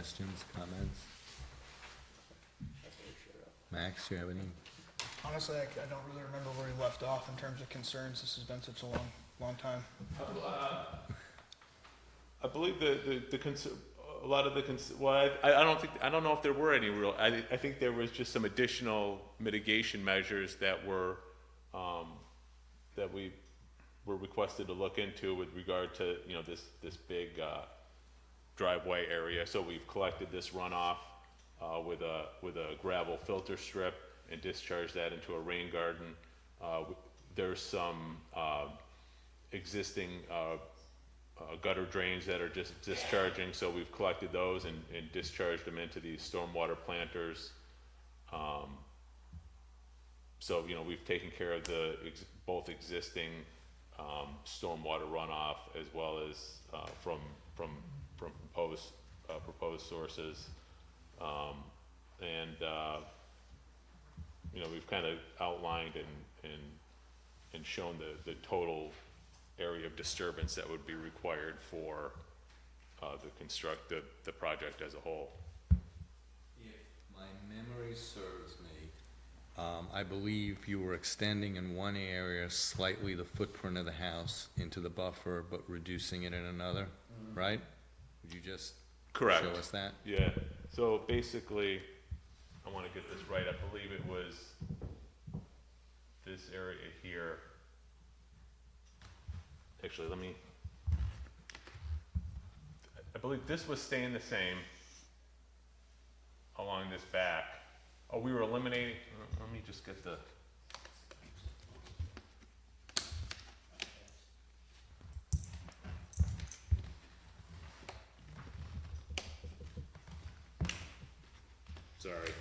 questions, comments? Max, do you have any? Honestly, I don't really remember where we left off in terms of concerns. This has been such a long time. I believe a lot of the well, I don't know if there were any real, I think there was just some additional mitigation measures that were, that we were requested to look into with regard to, you know, this big, driveway area. So we've collected this runoff, with a gravel filter strip and discharged that into a rain garden. There's some, existing, gutter drains that are just discharging, so we've collected those and discharged them into these stormwater planters. So, you know, we've taken care of the both existing stormwater runoff as well as from proposed sources. You know, we've kind of outlined and shown the total area of disturbance that would be required for the project as a whole. If my memory serves me, I believe you were extending in one area slightly the footprint of the house into the buffer, but reducing it in another, right? Would you just Correct. show us that? Yeah, so basically, I want to get this right, I believe it was this area here. Actually, I believe this was staying the same along this back. Oh, we were eliminating, let me just get the. Sorry.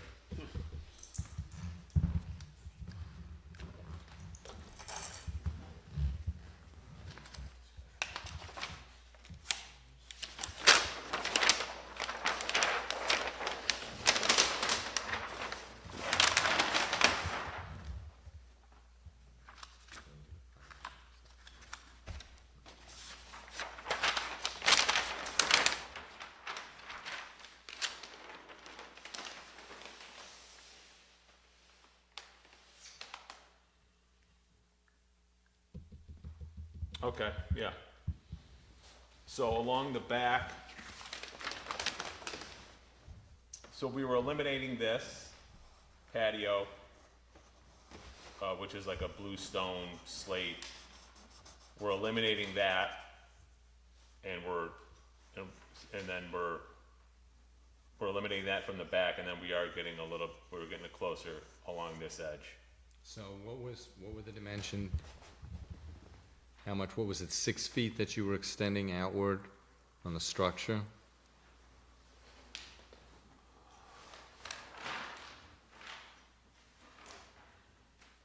Okay, yeah. So along the back, so we were eliminating this patio, which is like a bluestone slate. We're eliminating that, and then we're eliminating that from the back, and then we're getting it closer along this edge. So what were the dimension? How much, what was it, 6 feet that you were extending outward on the structure?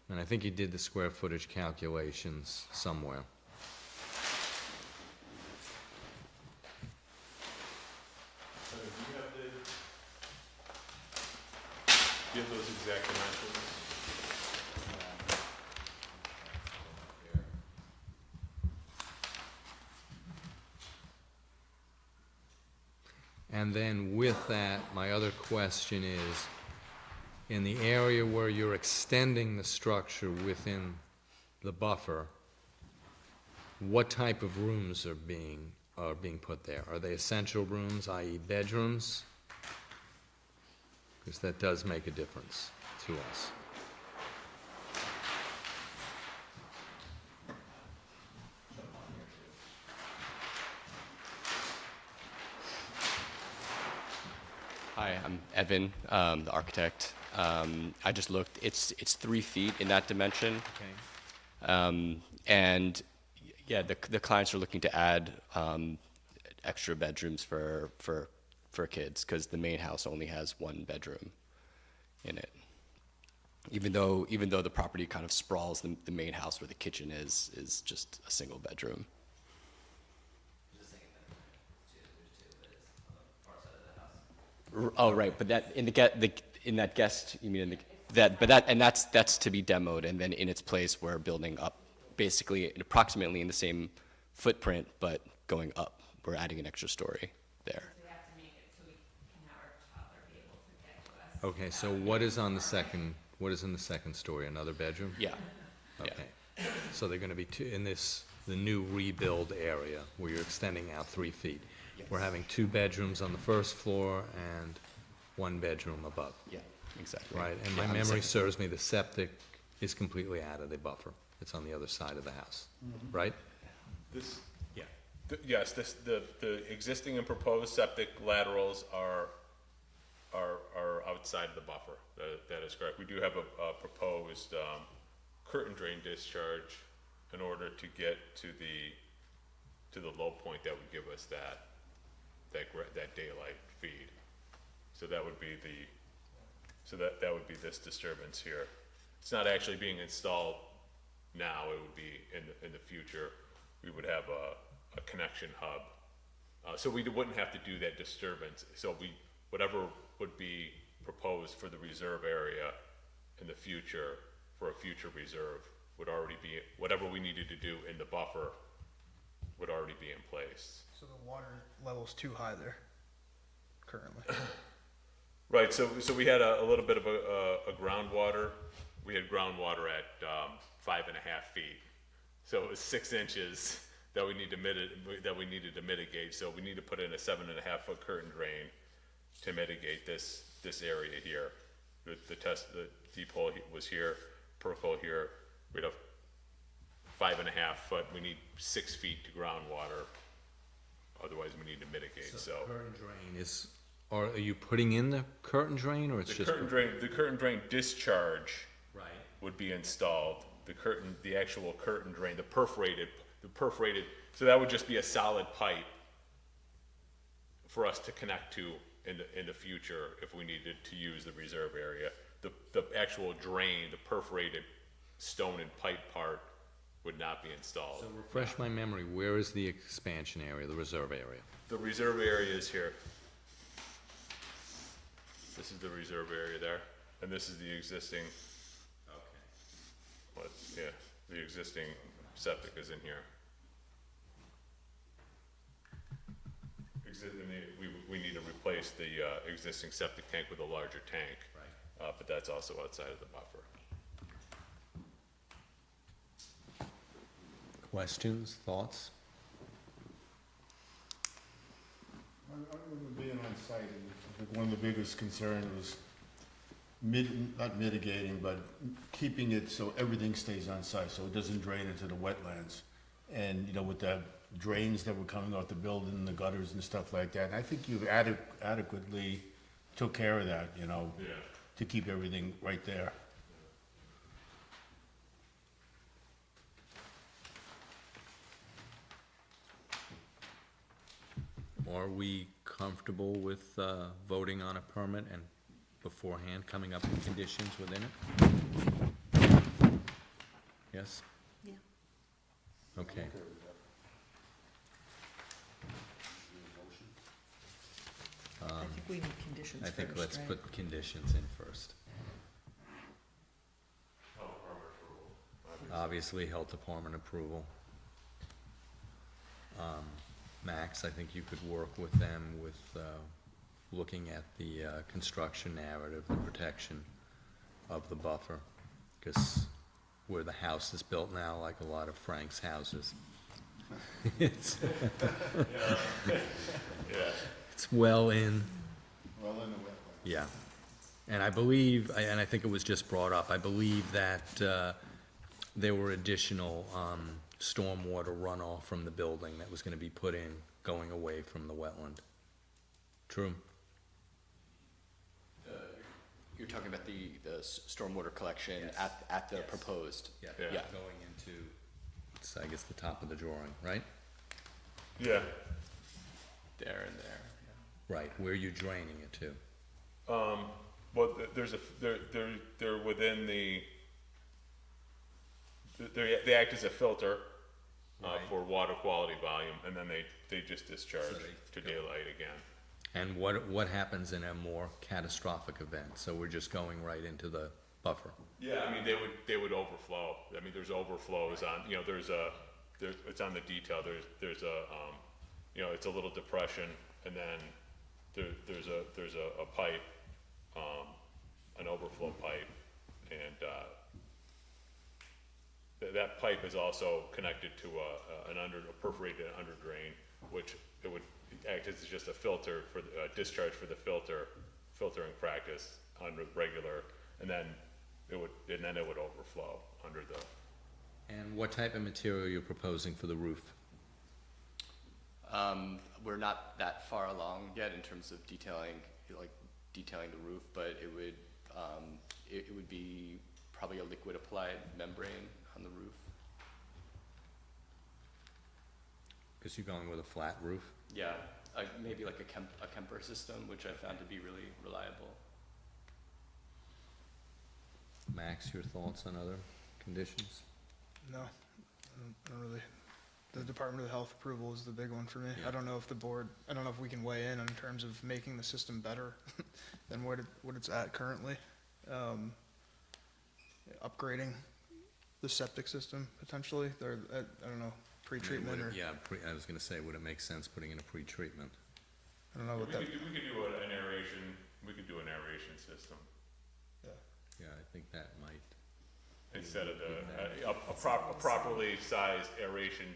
And I think you did the square footage calculations somewhere. So do you have those exact dimensions? And then with that, my other question is, in the area where you're extending the structure within the buffer, what type of rooms are being put there? Are they essential rooms, i.e. bedrooms? Because that does make a difference to us. Hi, I'm Evan, the architect. I just looked, it's 3 feet in that dimension. Okay. And yeah, the clients are looking to add extra bedrooms for kids, because the main house only has 1 bedroom in it. Even though the property kind of sprawls, the main house where the kitchen is just a single bedroom. Oh, right, but that in that guest, you mean that's to be demoed, and then in its place we're building up, basically approximately in the same footprint, but going up. We're adding an extra story there. We have to make it so we Okay, so what is in the second story, another bedroom? Yeah. Yeah. Okay, so they're gonna be two, in the new rebuild area, where you're extending out 3 feet. We're having 2 bedrooms on the first floor and 1 bedroom above, Yeah, exactly. right? And Yeah, my on the memory second- serves me, the septic is completely out of the buffer. It's on the other side of the house, right? This, Yeah. yes, the existing and proposed septic laterals are outside of the buffer. That is correct. We do have a proposed, curtain drain discharge in order to get to the low point that would give us that daylight feed. So that would be that would be this disturbance here. It's not actually being installed now, it would be in the future. We would have a connection hub. So we wouldn't have to do that disturbance. So whatever would be proposed for the reserve area in the future, for a future reserve, would already be, whatever we needed to do in the buffer would already be in place. So the water level's too high there currently. Right, so we had a little bit of a groundwater. We had groundwater at 5.5 feet. So it was 6 inches that we needed to mitigate. So we need to put in a 7.5-foot curtain drain to mitigate this area here. The deep hole was here, perk hole here. We'd have 5.5 foot. We need 6 feet to groundwater. Otherwise, we need to mitigate. So Curtain drain is, are you putting in the curtain drain, or it's the just? curtain drain discharge Right. would be installed. The actual curtain drain, the perforated, so that would just be a solid pipe for us to connect to in the future if we needed to use the reserve area. The actual drain, the perforated stone and pipe part would not be installed. So refresh my memory, where is the expansion area, the reserve area? The reserve area is here. This is the reserve area there, and this is the existing, the existing septic is in here. We need to replace the existing septic tank with a larger tank. Right. But that's also outside of the buffer. Questions, thoughts? I remember being on site, and I think one of the biggest concerns was not mitigating, but keeping it so everything stays on site, so it doesn't drain into the wetlands. And, with the drains that were coming off the building, the gutters and stuff like that, and I think you've adequately took care of that, to keep everything right there. Are we comfortable with voting on a permit and beforehand coming up with conditions within it? Yes? Yeah. Okay. I think we need conditions I first, think let's right? put conditions in first. Obviously, health department approval. Max, I think you could work with them with looking at the construction narrative, the protection of the buffer, because where the house is built now, like a lot of Frank's houses, it's it's well in. Well, in the wetlands. Yeah, and I believe, and I think it was just brought up, I believe that there were additional stormwater runoff from the building that was gonna be put in, going away from the wetland. True? You're talking about the stormwater collection at the proposed? Yeah. Yeah. Going into, it's, I guess, the top of the drawing, right? Yeah. There and there, Right, where you're draining it to. Well, they're within they act as a filter Right. for water quality volume, and then they just discharge So they to go. daylight again. And what happens in a more catastrophic event? So we're just going right into the buffer. Yeah, I mean, they would overflow. I mean, there's overflows on, it's on the detail, there's a, it's a little depression, and then there's a pipe, an overflow pipe, and that pipe is also connected to a perforated under drain, which it would act as just a filter for discharge for the filtering practice on regular, and then it would overflow under the. And what type of material are you proposing for the roof? We're not that far along yet in terms of detailing the roof, but it would be probably a liquid applied membrane on the roof. Because you're going with a flat roof? Yeah, maybe like a Kemper system, which I found to be really reliable. Max, your thoughts on other conditions? No, I don't really. The Department of Health approval is the big one for me. Yeah. I don't know if we can weigh in terms of making the system better than what it's at currently. Upgrading the septic system potentially, or I don't know, pre-treatment or, Yeah, I was gonna say, would it make sense putting in a pre-treatment? I don't know what that, We could do an aeration. We could do an aeration system Yeah, I think that might. instead of a properly sized aeration.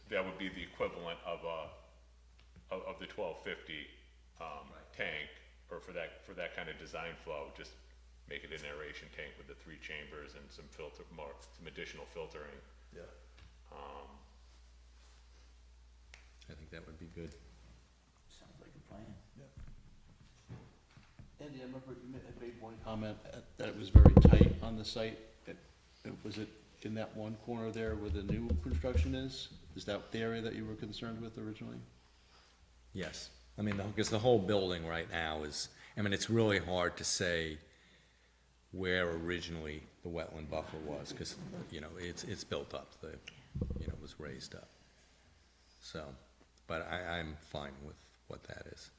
That would be the equivalent of the 1250 tank, or for that kind of design flow. Just make it an aeration tank with the 3 chambers and some additional filtering. Yeah. I think that would be good. Sounds like a plan. Andy, I remember you made one comment that it was very tight on the site. Was it in that one corner there where the new construction is? Is that the area that you were concerned with originally? Yes, I mean, because the whole building right now is, I mean, it's really hard to say where originally the wetland buffer was, because, it's built up, it was raised up. So, but I'm fine with what that is.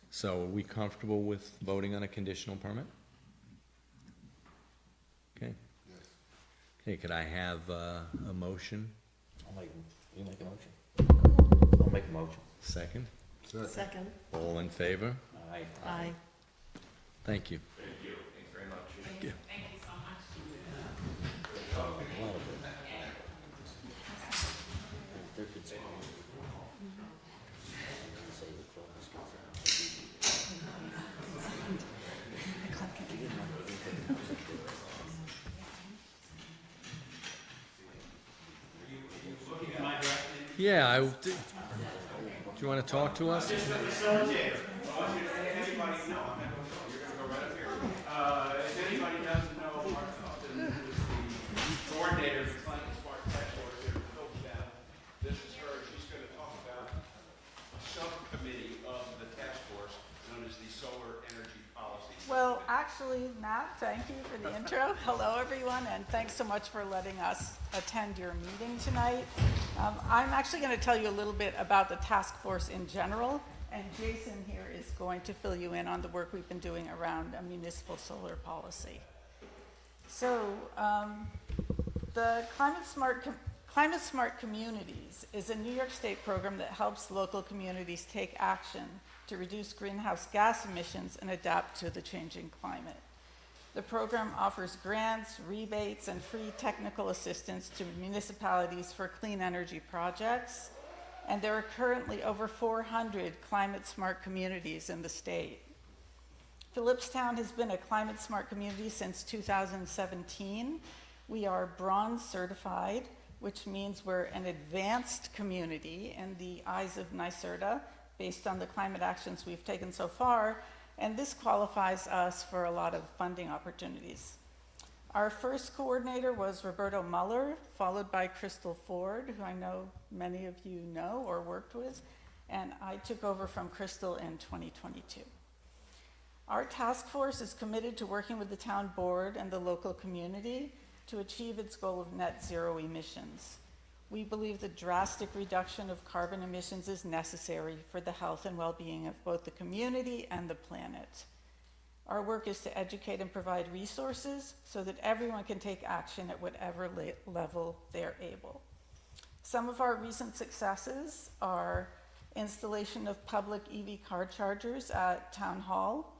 So are we comfortable with voting on a conditional permit? Okay. Okay, could I have a motion? You make a motion? I'll make a motion. Second? Second. All in favor? Aye. Aye. Thank you. Thank you. Thanks very much. Thank you so much. A lot of it. They're good stuff. Say the clothes Yeah, do you want to talk to us? Just the facilitator. I want you to let anybody know. I'm not going to go. You're going to go right up here. If anybody doesn't know, Mark Hudson is the coordinator of the Climate Smart Task Force here in Philipstown. This is her. She's going to talk about a subcommittee of the task force known as the Solar Energy Policy. Well, actually, Matt, thank you for the intro. Hello, everyone, and thanks so much for letting us attend your meeting tonight. I'm actually going to tell you a little bit about the task force in general, and Jason here is going to fill you in on the work we've been doing around a municipal solar policy. So, the Climate Smart Communities is a New York State program that helps local communities take action to reduce greenhouse gas emissions and adapt to the changing climate. The program offers grants, rebates, and free technical assistance to municipalities for clean energy projects, and there are currently over 400 climate smart communities in the state. Philipstown has been a climate smart community since 2017. We are bronze certified, which means we're an advanced community in the eyes of NYSERDA, based on the climate actions we've taken so far, and this qualifies us for a lot of funding opportunities. Our first coordinator was Roberto Muller, followed by Crystal Ford, who I know many of you know or worked with, and I took over from Crystal in 2022. Our task force is committed to working with the town board and the local community to achieve its goal of net zero emissions. We believe the drastic reduction of carbon emissions is necessary for the health and well-being of both the community and the planet. Our work is to educate and provide resources so that everyone can take action at whatever level they're able. Some of our recent successes are installation of public EV car chargers at Town Hall,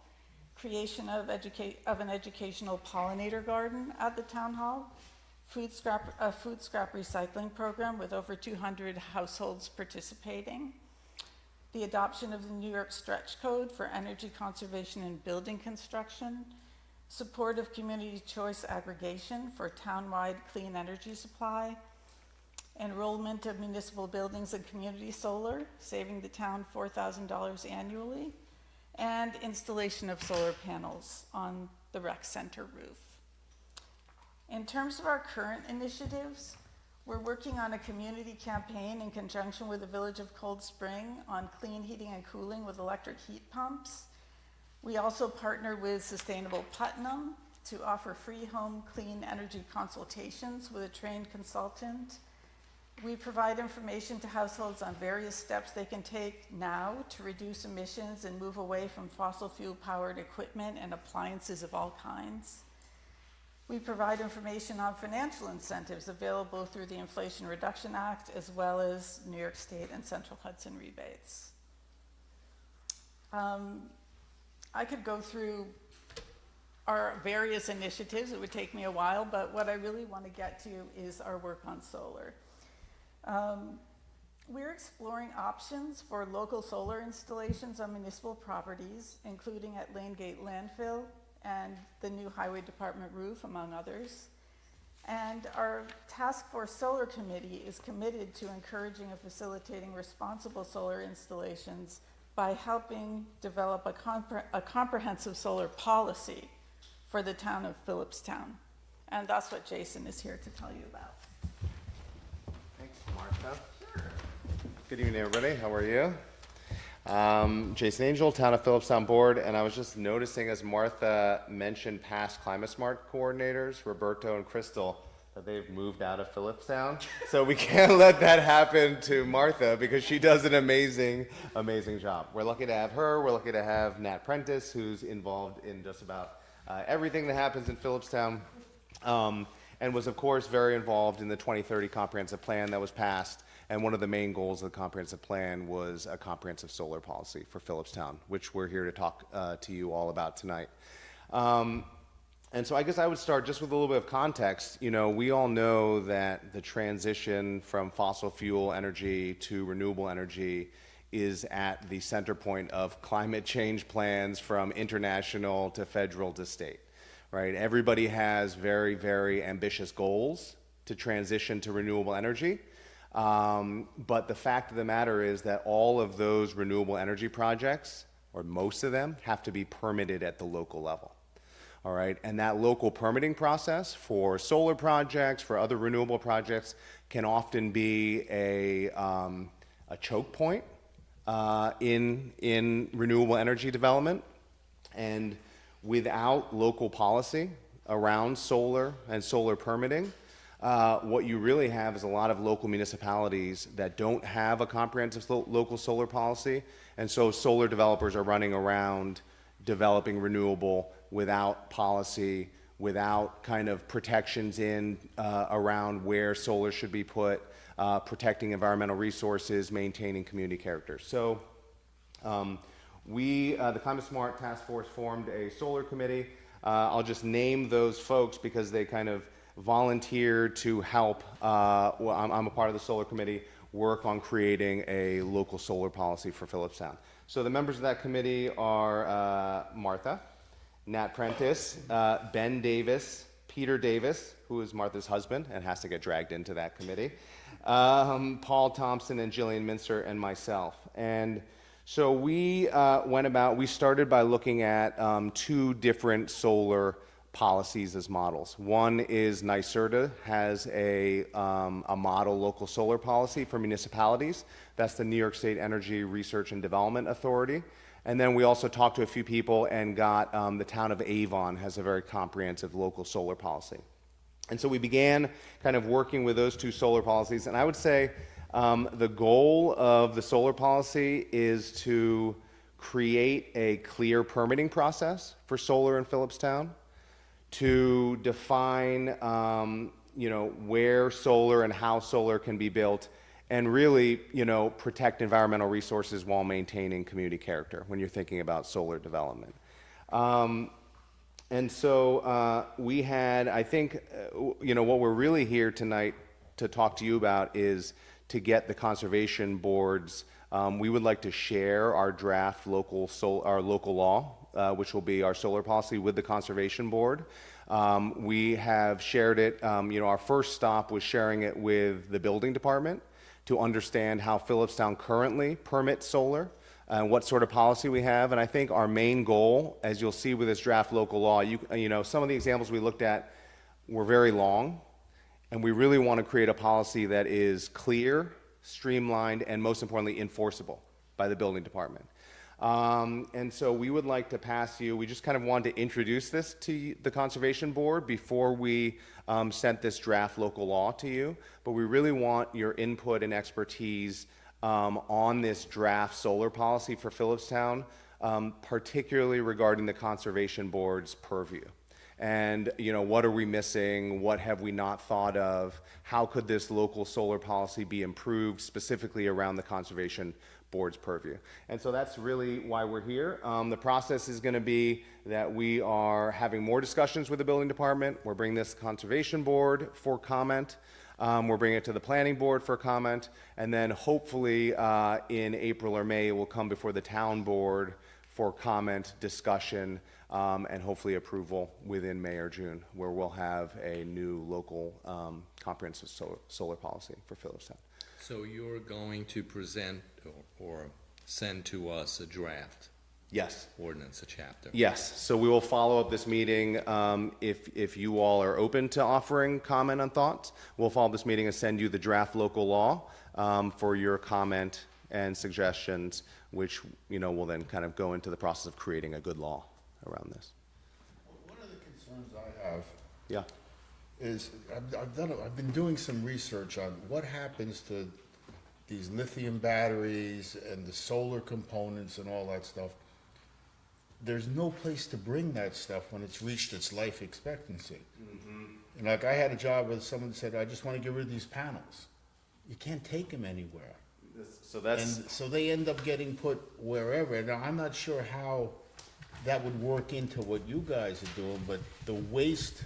creation of an educational pollinator garden at the town hall, a food scrap recycling program with over 200 households participating, the adoption of the New York Stretch Code for energy conservation and building construction, support of community choice aggregation for townwide clean energy supply, enrollment of municipal buildings and community solar, saving the town $4,000 annually, and installation of solar panels on the rec center roof. In terms of our current initiatives, we're working on a community campaign in conjunction with the Village of Cold Spring on clean heating and cooling with electric heat pumps. We also partner with Sustainable Putnam to offer free home clean energy consultations with a trained consultant. We provide information to households on various steps they can take now to reduce emissions and move away from fossil fuel powered equipment and appliances of all kinds. We provide information on financial incentives available through the Inflation Reduction Act, as well as New York State and Central Hudson rebates. I could go through our various initiatives. It would take me a while, but what I really want to get to is our work on solar. We're exploring options for local solar installations on municipal properties, including at Lane Gate Landfill and the new Highway Department roof, among others. And our Task Force Solar Committee is committed to encouraging and facilitating responsible solar installations by helping develop a comprehensive solar policy for the town of Philipstown. And that's what Jason is here to tell you about. Thanks, Martha. Sure. Good evening, everybody. How are you? Jason Angel, Town of Philipstown Board, and I was just noticing as Martha mentioned past Climate Smart coordinators, Roberto and Crystal, that they've moved out of Philipstown. So we can't let that happen to Martha because she does an amazing, amazing job. We're lucky to have her. We're lucky to have Nat Prentice, who's involved in just about everything that happens in Philipstown, and was, of course, very involved in the 2030 comprehensive plan that was passed. And one of the main goals of the comprehensive plan was a comprehensive solar policy for Philipstown, which we're here to talk to you all about tonight. And so I guess I would start just with a little bit of context. You know, we all know that the transition from fossil fuel energy to renewable energy is at the center point of climate change plans from international to federal to state, right? Everybody has very, very ambitious goals to transition to renewable energy. But the fact of the matter is that all of those renewable energy projects, or most of them, have to be permitted at the local level. All right, and that local permitting process for solar projects, for other renewable projects, can often be a choke point in renewable energy development. And without local policy around solar and solar permitting, what you really have is a lot of local municipalities that don't have a comprehensive local solar policy, and so solar developers are running around developing renewable without policy, without kind of protections in around where solar should be put, protecting environmental resources, maintaining community character. So the Climate Smart Task Force formed a solar committee. I'll just name those folks because they kind of volunteered to help, I'm a part of the solar committee, work on creating a local solar policy for Philipstown. So the members of that committee are Martha, Nat Prentice, Ben Davis, Peter Davis, who is Martha's husband and has to get dragged into that committee, Paul Thompson and Jillian Minster, and myself. And so we we started by looking at two different solar policies as models. One is NYSERDA has a model local solar policy for municipalities. That's the New York State Energy Research and Development Authority. And then we also talked to a few people and got the town of Avon has a very comprehensive local solar policy. And so we began kind of working with those two solar policies. And I would say the goal of the solar policy is to create a clear permitting process for solar in Philipstown, to define where solar and how solar can be built, and really protect environmental resources while maintaining community character when you're thinking about solar development. And so we had, I think, what we're really here tonight to talk to you about is to get the conservation boards. We would like to share our draft local law, which will be our solar policy, with the conservation board. We have shared it. Our first stop was sharing it with the building department to understand how Philipstown currently permits solar. What sort of policy we have, and I think our main goal, as you'll see with this draft local law, some of the examples we looked at were very long, and we really want to create a policy that is clear, streamlined, and most importantly, enforceable by the building department. And so we would like to pass you, we just kind of wanted to introduce this to the Conservation Board before we sent this draft local law to you, but we really want your input and expertise on this draft solar policy for Philipstown, particularly regarding the Conservation Board's purview. And, what are we missing? What have we not thought of? How could this local solar policy be improved specifically around the Conservation Board's purview? And so that's really why we're here. The process is going to be that we are having more discussions with the building department. We're bringing this Conservation Board for comment. We're bringing it to the planning board for comment, and then hopefully in April or May, it will come before the town board for comment, discussion, and hopefully approval within May or June, where we'll have a new local comprehensive solar policy for Philipstown. So you're going to present or send to us a draft? Yes. Ordinance, a chapter? Yes, so we will follow up this meeting. If you all are open to offering comment on thoughts, we'll follow this meeting and send you the draft local law for your comment and suggestions, which, will then kind of go into the process of creating a good law around this. One of the concerns I have Yeah. is I've been doing some research on what happens to these lithium batteries and the solar components and all that stuff. There's no place to bring that stuff when it's reached its life expectancy. And like I had a job where someone said, I just want to get rid of these panels. You can't take them anywhere. And so they end up getting put wherever. Now, I'm not sure how that would work into what you guys are doing, but the waste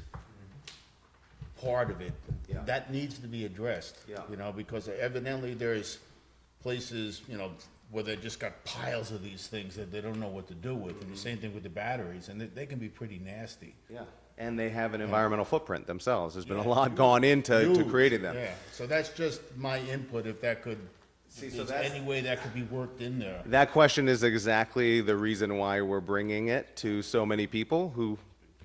part of it, that needs to be addressed. Because evidently there's places, where they just got piles of these things that they don't know what to do with. And the same thing with the batteries, and they can be pretty nasty. Yeah. And they have an environmental footprint themselves. There's been a lot gone into creating them. Yeah, so that's just my input, if that could, if there's any way that could be worked in there. That question is exactly the reason why we're bringing it to so many people who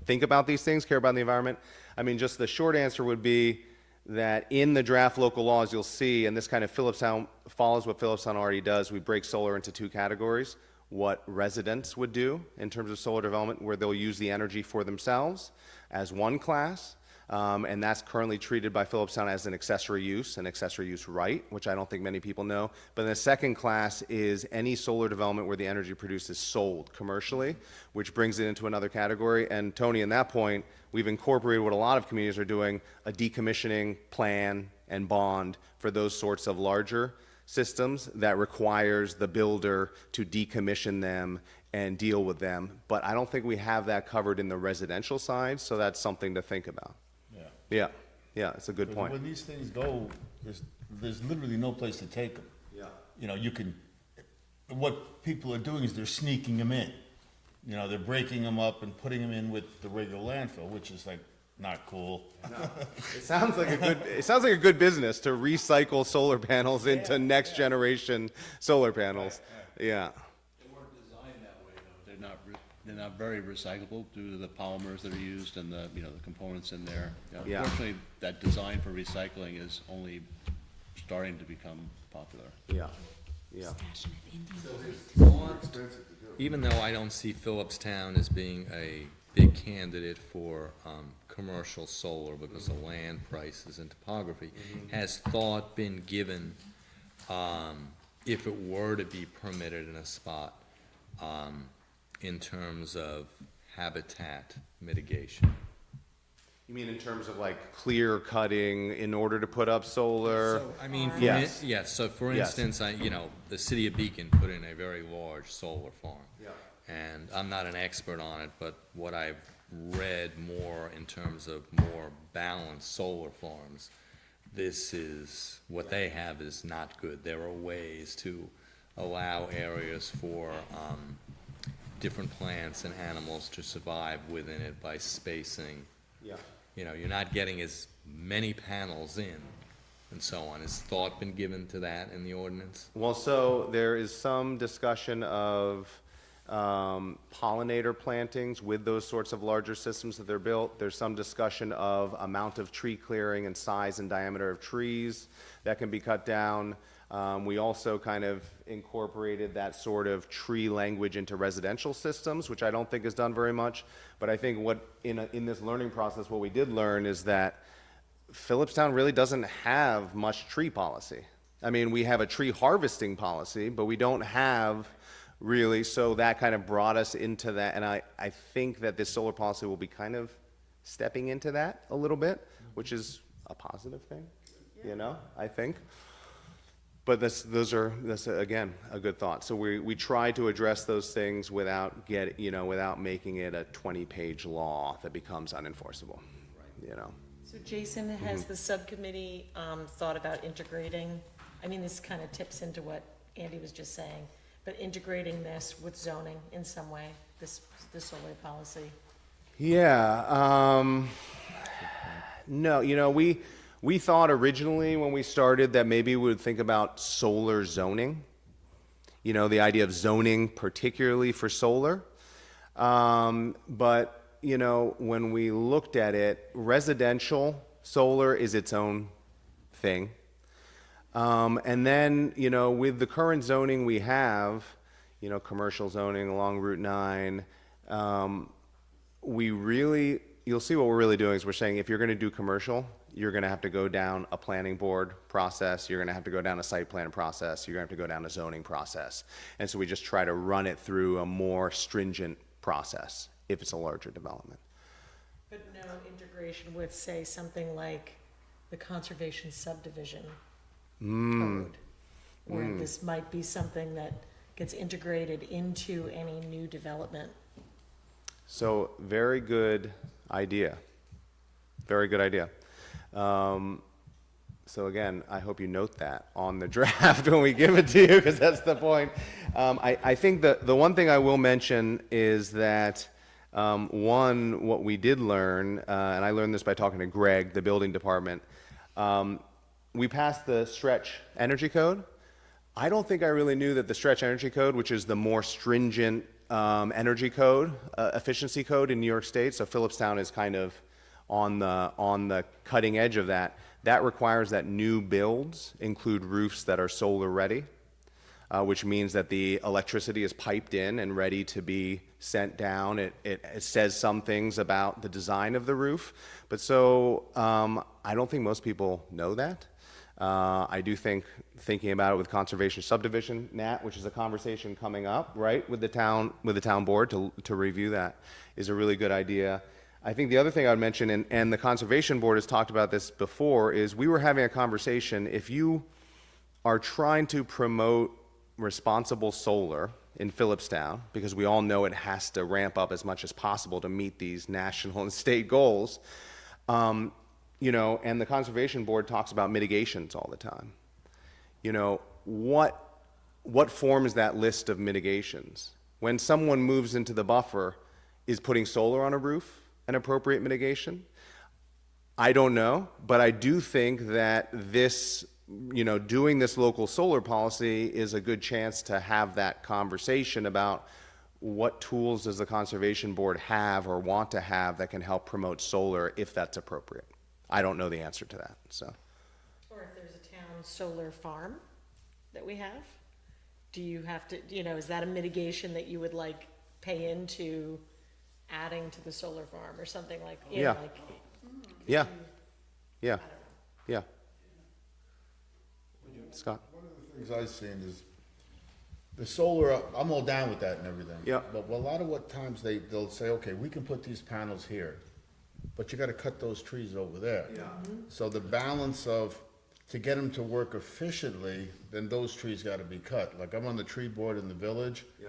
think about these things, care about the environment. I mean, just the short answer would be that in the draft local laws, you'll see, and this kind of Philipstown follows what Philipstown already does, we break solar into two categories. What residents would do in terms of solar development, where they'll use the energy for themselves as one class, and that's currently treated by Philipstown as an accessory use right, which I don't think many people know. But the second class is any solar development where the energy produced is sold commercially, which brings it into another category. And Tony, in that point, we've incorporated what a lot of communities are doing, a decommissioning plan and bond for those sorts of larger systems that requires the builder to decommission them and deal with them. But I don't think we have that covered in the residential side, so that's something to think about. Yeah, it's a good point. When these things go, there's literally no place to take them. What people are doing is they're sneaking them in. They're breaking them up and putting them in with the regular landfill, which is like not cool. No. It sounds like a good business to recycle solar panels into next generation solar panels. Yeah. They weren't designed that way, though. They're not very recyclable due to the polymers that are used and the components in there. Unfortunately, that design for recycling is only starting to become popular. Even though I don't see Philipstown as being a big candidate for commercial solar because of land prices and topography, has thought been given, if it were to be permitted in a spot, in terms of habitat mitigation? You mean in terms of like clear cutting in order to put up solar? So, I mean, Yes. yes, so for Yes. instance, the city of Beacon put in a very large solar farm. and I'm not an expert on it, but what I've read more in terms of more balanced solar farms, this is, what they have is not good. There are ways to allow areas for different plants and animals to survive within it by spacing. Yeah. You know, you're not getting as many panels in and so on. Has thought been given to that in the ordinance? Well, so there is some discussion of pollinator plantings with those sorts of larger systems that they're built. There's some discussion of amount of tree clearing and size and diameter of trees that can be cut down. We also kind of incorporated that sort of tree language into residential systems, which I don't think is done very much. But I think what, in this learning process, what we did learn is that Philipstown really doesn't have much tree policy. I mean, we have a tree harvesting policy, but we don't have really, so that kind of brought us into that. And I think that this solar policy will be kind of stepping into that a little bit, which is a positive thing, you know, I think. But that's again, a good thought. So we try to address those things without without making it a 20-page law that becomes unenforceable, you know. So Jason, has the subcommittee thought about integrating, I mean, this kind of tips into what Andy was just saying, but integrating this with zoning in some way, this solar policy? Yeah, no, you know, we thought originally when we started that maybe we would think about solar zoning, you know, the idea of zoning particularly for solar. But, you know, when we looked at it, residential solar is its own thing. And then, you know, with the current zoning we have, you know, commercial zoning along Route 9, you'll see what we're really doing is we're saying if you're going to do commercial, you're going to have to go down a planning board process, you're going to have to go down a site plan process, you're going to have to go down a zoning process. And so we just try to run it through a more stringent process if it's a larger development. But no integration with, say, something like the conservation subdivision code, where this might be something that gets integrated into any new development. So very good idea. Very good idea. So again, I hope you note that on the draft when we give it to you, because that's the point. I think the one thing I will mention is that what we did learn, and I learned this by talking to Greg, the building department, we passed the stretch energy code. I don't think I really knew that the stretch energy code, which is the more stringent energy code, efficiency code in New York State, so Philipstown is kind of on the cutting edge of that. That requires that new builds include roofs that are solar ready, which means that the electricity is piped in and ready to be sent down. It says some things about the design of the roof, but so I don't think most people know that. I do think thinking about it with conservation subdivision, Nat, which is a conversation coming up, right, with the town board to review that, is a really good idea. I think the other thing I would mention, and the Conservation Board has talked about this before, is we were having a conversation, if you are trying to promote responsible solar in Philipstown, because we all know it has to ramp up as much as possible to meet these national and state goals, you know, and the Conservation Board talks about mitigations all the time. You know, what forms that list of mitigations? When someone moves into the buffer, is putting solar on a roof an appropriate mitigation? I don't know, but I do think that this, you know, doing this local solar policy is a good chance to have that conversation about what tools does the Conservation Board have or want to have that can help promote solar if that's appropriate. I don't know the answer to that, so. Or if there's a town solar farm that we have, do you have to, you know, is that a mitigation that you would like pay into adding to the solar farm or something like, you know, like. Yeah. Scott? One of the things I've seen is the solar, I'm all down with that and everything. Yeah. But a lot of what times they'll say, okay, we can put these panels here, but you gotta cut those trees over there. Yeah. So the balance of, to get them to work efficiently, then those trees gotta be cut. Like I'm on the tree board in the village. Yeah.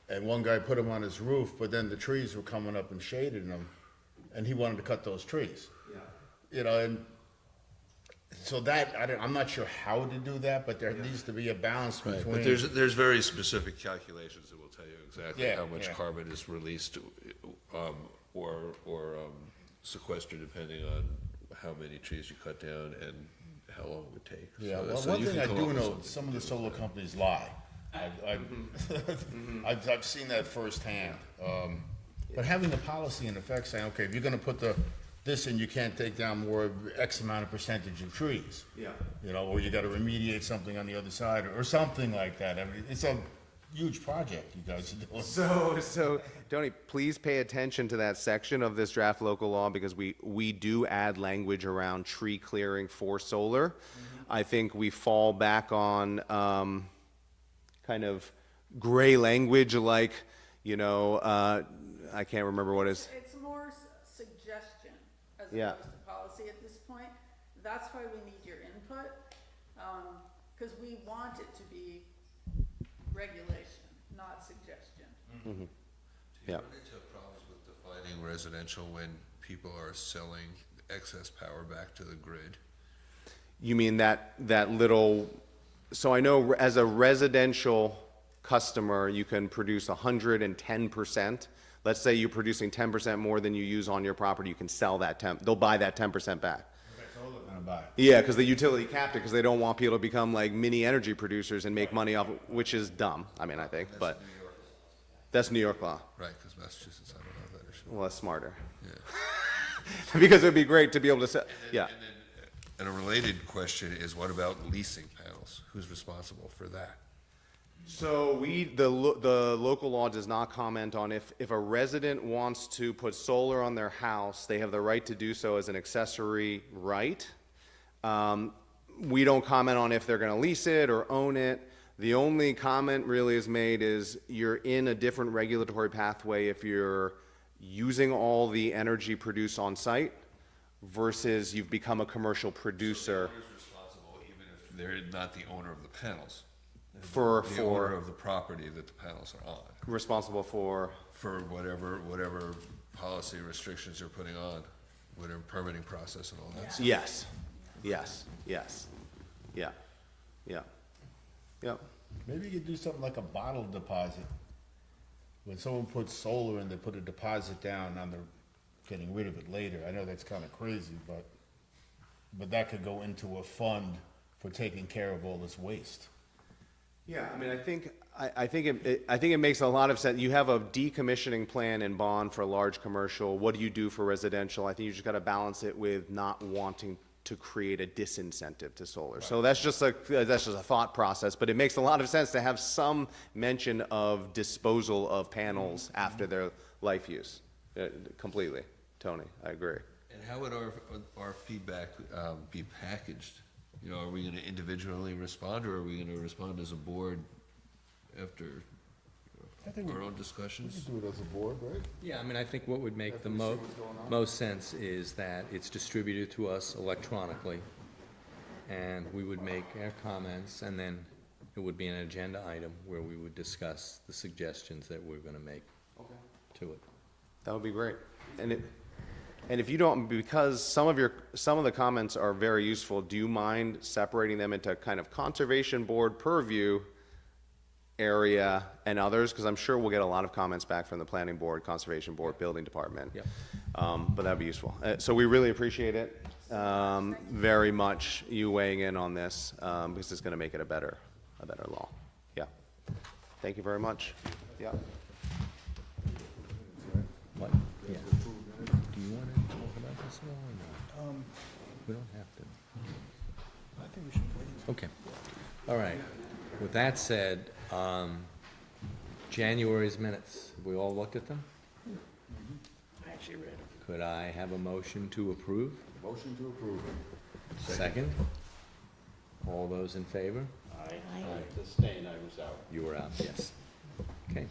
and one guy put them on his roof, but then the trees were coming up and shading them, and he wanted to cut those trees. You know, and so that, I'm not sure how to do that, but there needs to be a balance Right, between. but there's very specific calculations that will tell you exactly Yeah, how much yeah. carbon is released, or sequestered, depending on how many trees you cut down and how long it would take. Yeah, So- well, so one you thing can I come do up with know, something. some of the solar companies lie. I've seen that firsthand. But having the policy in effect saying, okay, if you're gonna put this in, you can't take down more of X amount of percentage of trees. Yeah. You know, or you gotta remediate something on the other side, or something like that. I mean, it's a huge project you guys are doing. So, Tony, please pay attention to that section of this draft local law, because we do add language around tree clearing for solar. I think we fall back on, kind of gray language like, you know, I can't remember what is. It's more suggestion as Yeah. opposed to policy at this point. That's why we need your input, because we want it to be regulation, not suggestion. Do you Yeah. run into problems with defining residential when people are selling excess power back to the grid? You mean that little, so I know as a residential customer, you can produce 110%. Let's say you're producing 10% more than you use on your property, you can sell that they'll buy that 10% back. That's all they're gonna buy. Yeah, because the utility capped it, because they don't want people to become like mini energy producers and make money off, which is dumb, I mean, I think, but that's New York law. Right, because Massachusetts, I don't know that issue. Well, that's smarter. Yeah. Because it would be great to be able to sell, yeah. And a related question is, what about leasing panels? Who's responsible for that? So the local law does not comment on if a resident wants to put solar on their house, they have the right to do so as an accessory right. We don't comment on if they're gonna lease it or own it. The only comment really is made is you're in a different regulatory pathway if you're using all the energy produced on site versus you've become a commercial producer. So the owner's responsible even if they're not the owner of the panels? For The owner of the property that the panels are on, responsible for, whatever policy restrictions you're putting on, whatever permitting process and all that stuff. yes, yeah. Maybe you could do something like a bottle deposit. When someone puts solar in, they put a deposit down, and they're getting rid of it later. I know that's kind of crazy, but that could go into a fund for taking care of all this waste. Yeah, I mean, I think it makes a lot of sense. You have a decommissioning plan and bond for large commercial. What do you do for residential? I think you just got to balance it with not wanting to create a disincentive to solar. So that's just a thought process, but it makes a lot of sense to have some mention of disposal of panels after their life use. Completely, Tony, I agree. And how would our feedback be packaged? You know, are we gonna individually respond, or are we gonna respond as a board after our own discussions? Do it as a board, right? Yeah, I mean, I think what would make the most sense is that it's distributed to us electronically, and we would make our comments, and then it would be an agenda item where we would discuss the suggestions that we're gonna make to it. That would be great. And if you don't, because some of the comments are very useful, do you mind separating them into kind of conservation board purview area and others? Because I'm sure we'll get a lot of comments back from the planning board, conservation board, building department. Yep. But that'd be useful. So we really appreciate it very much, you weighing in on this, because it's gonna make it a better law. Yeah. Thank you very much. Yeah. What? Yeah. Do you wanna talk about this at all or not? We don't have to. I think we should wait. Okay. All right. With that said, January's minutes, have we all looked at them? I actually read it. Could I have a motion to approve? Motion to approve. Second? All those in favor? Sustained, I was out. You were out, yes. Okay.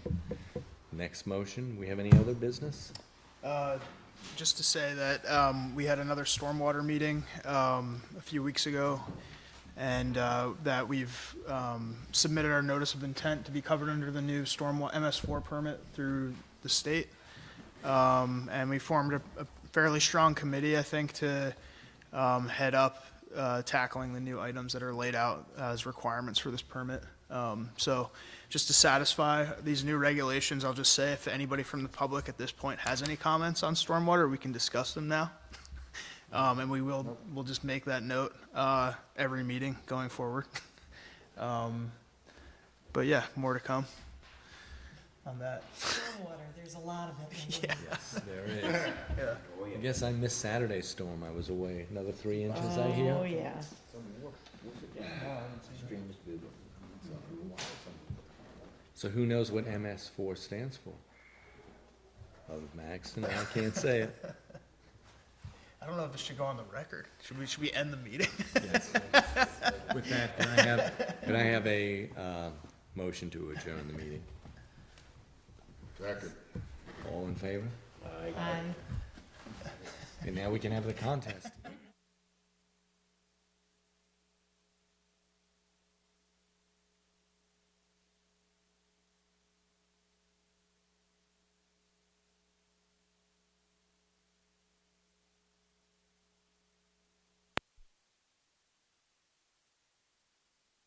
Next motion, we have any other business? Just to say that we had another stormwater meeting a few weeks ago, and that we've submitted our notice of intent to be covered under the new Stormwater MS4 permit through the state. And we formed a fairly strong committee, I think, to head up tackling the new items that are laid out as requirements for this permit. So just to satisfy these new regulations, I'll just say if anybody from the public at this point has any comments on stormwater, we can discuss them now. And we'll just make that note every meeting going forward. But yeah, more to come on that. Stormwater, there's a lot of it. Yes, there is. I guess I missed Saturday's storm. I was away. Another 3 inches, I hear. Oh, yeah. So who knows what MS4 stands for? Oh, Max, no, I can't say it. I don't know if this should go on the record. Should we end the meeting? Yes. With that, can I have a motion to adjourn the meeting? Second. All in favor? Aye. And now we can have the contest.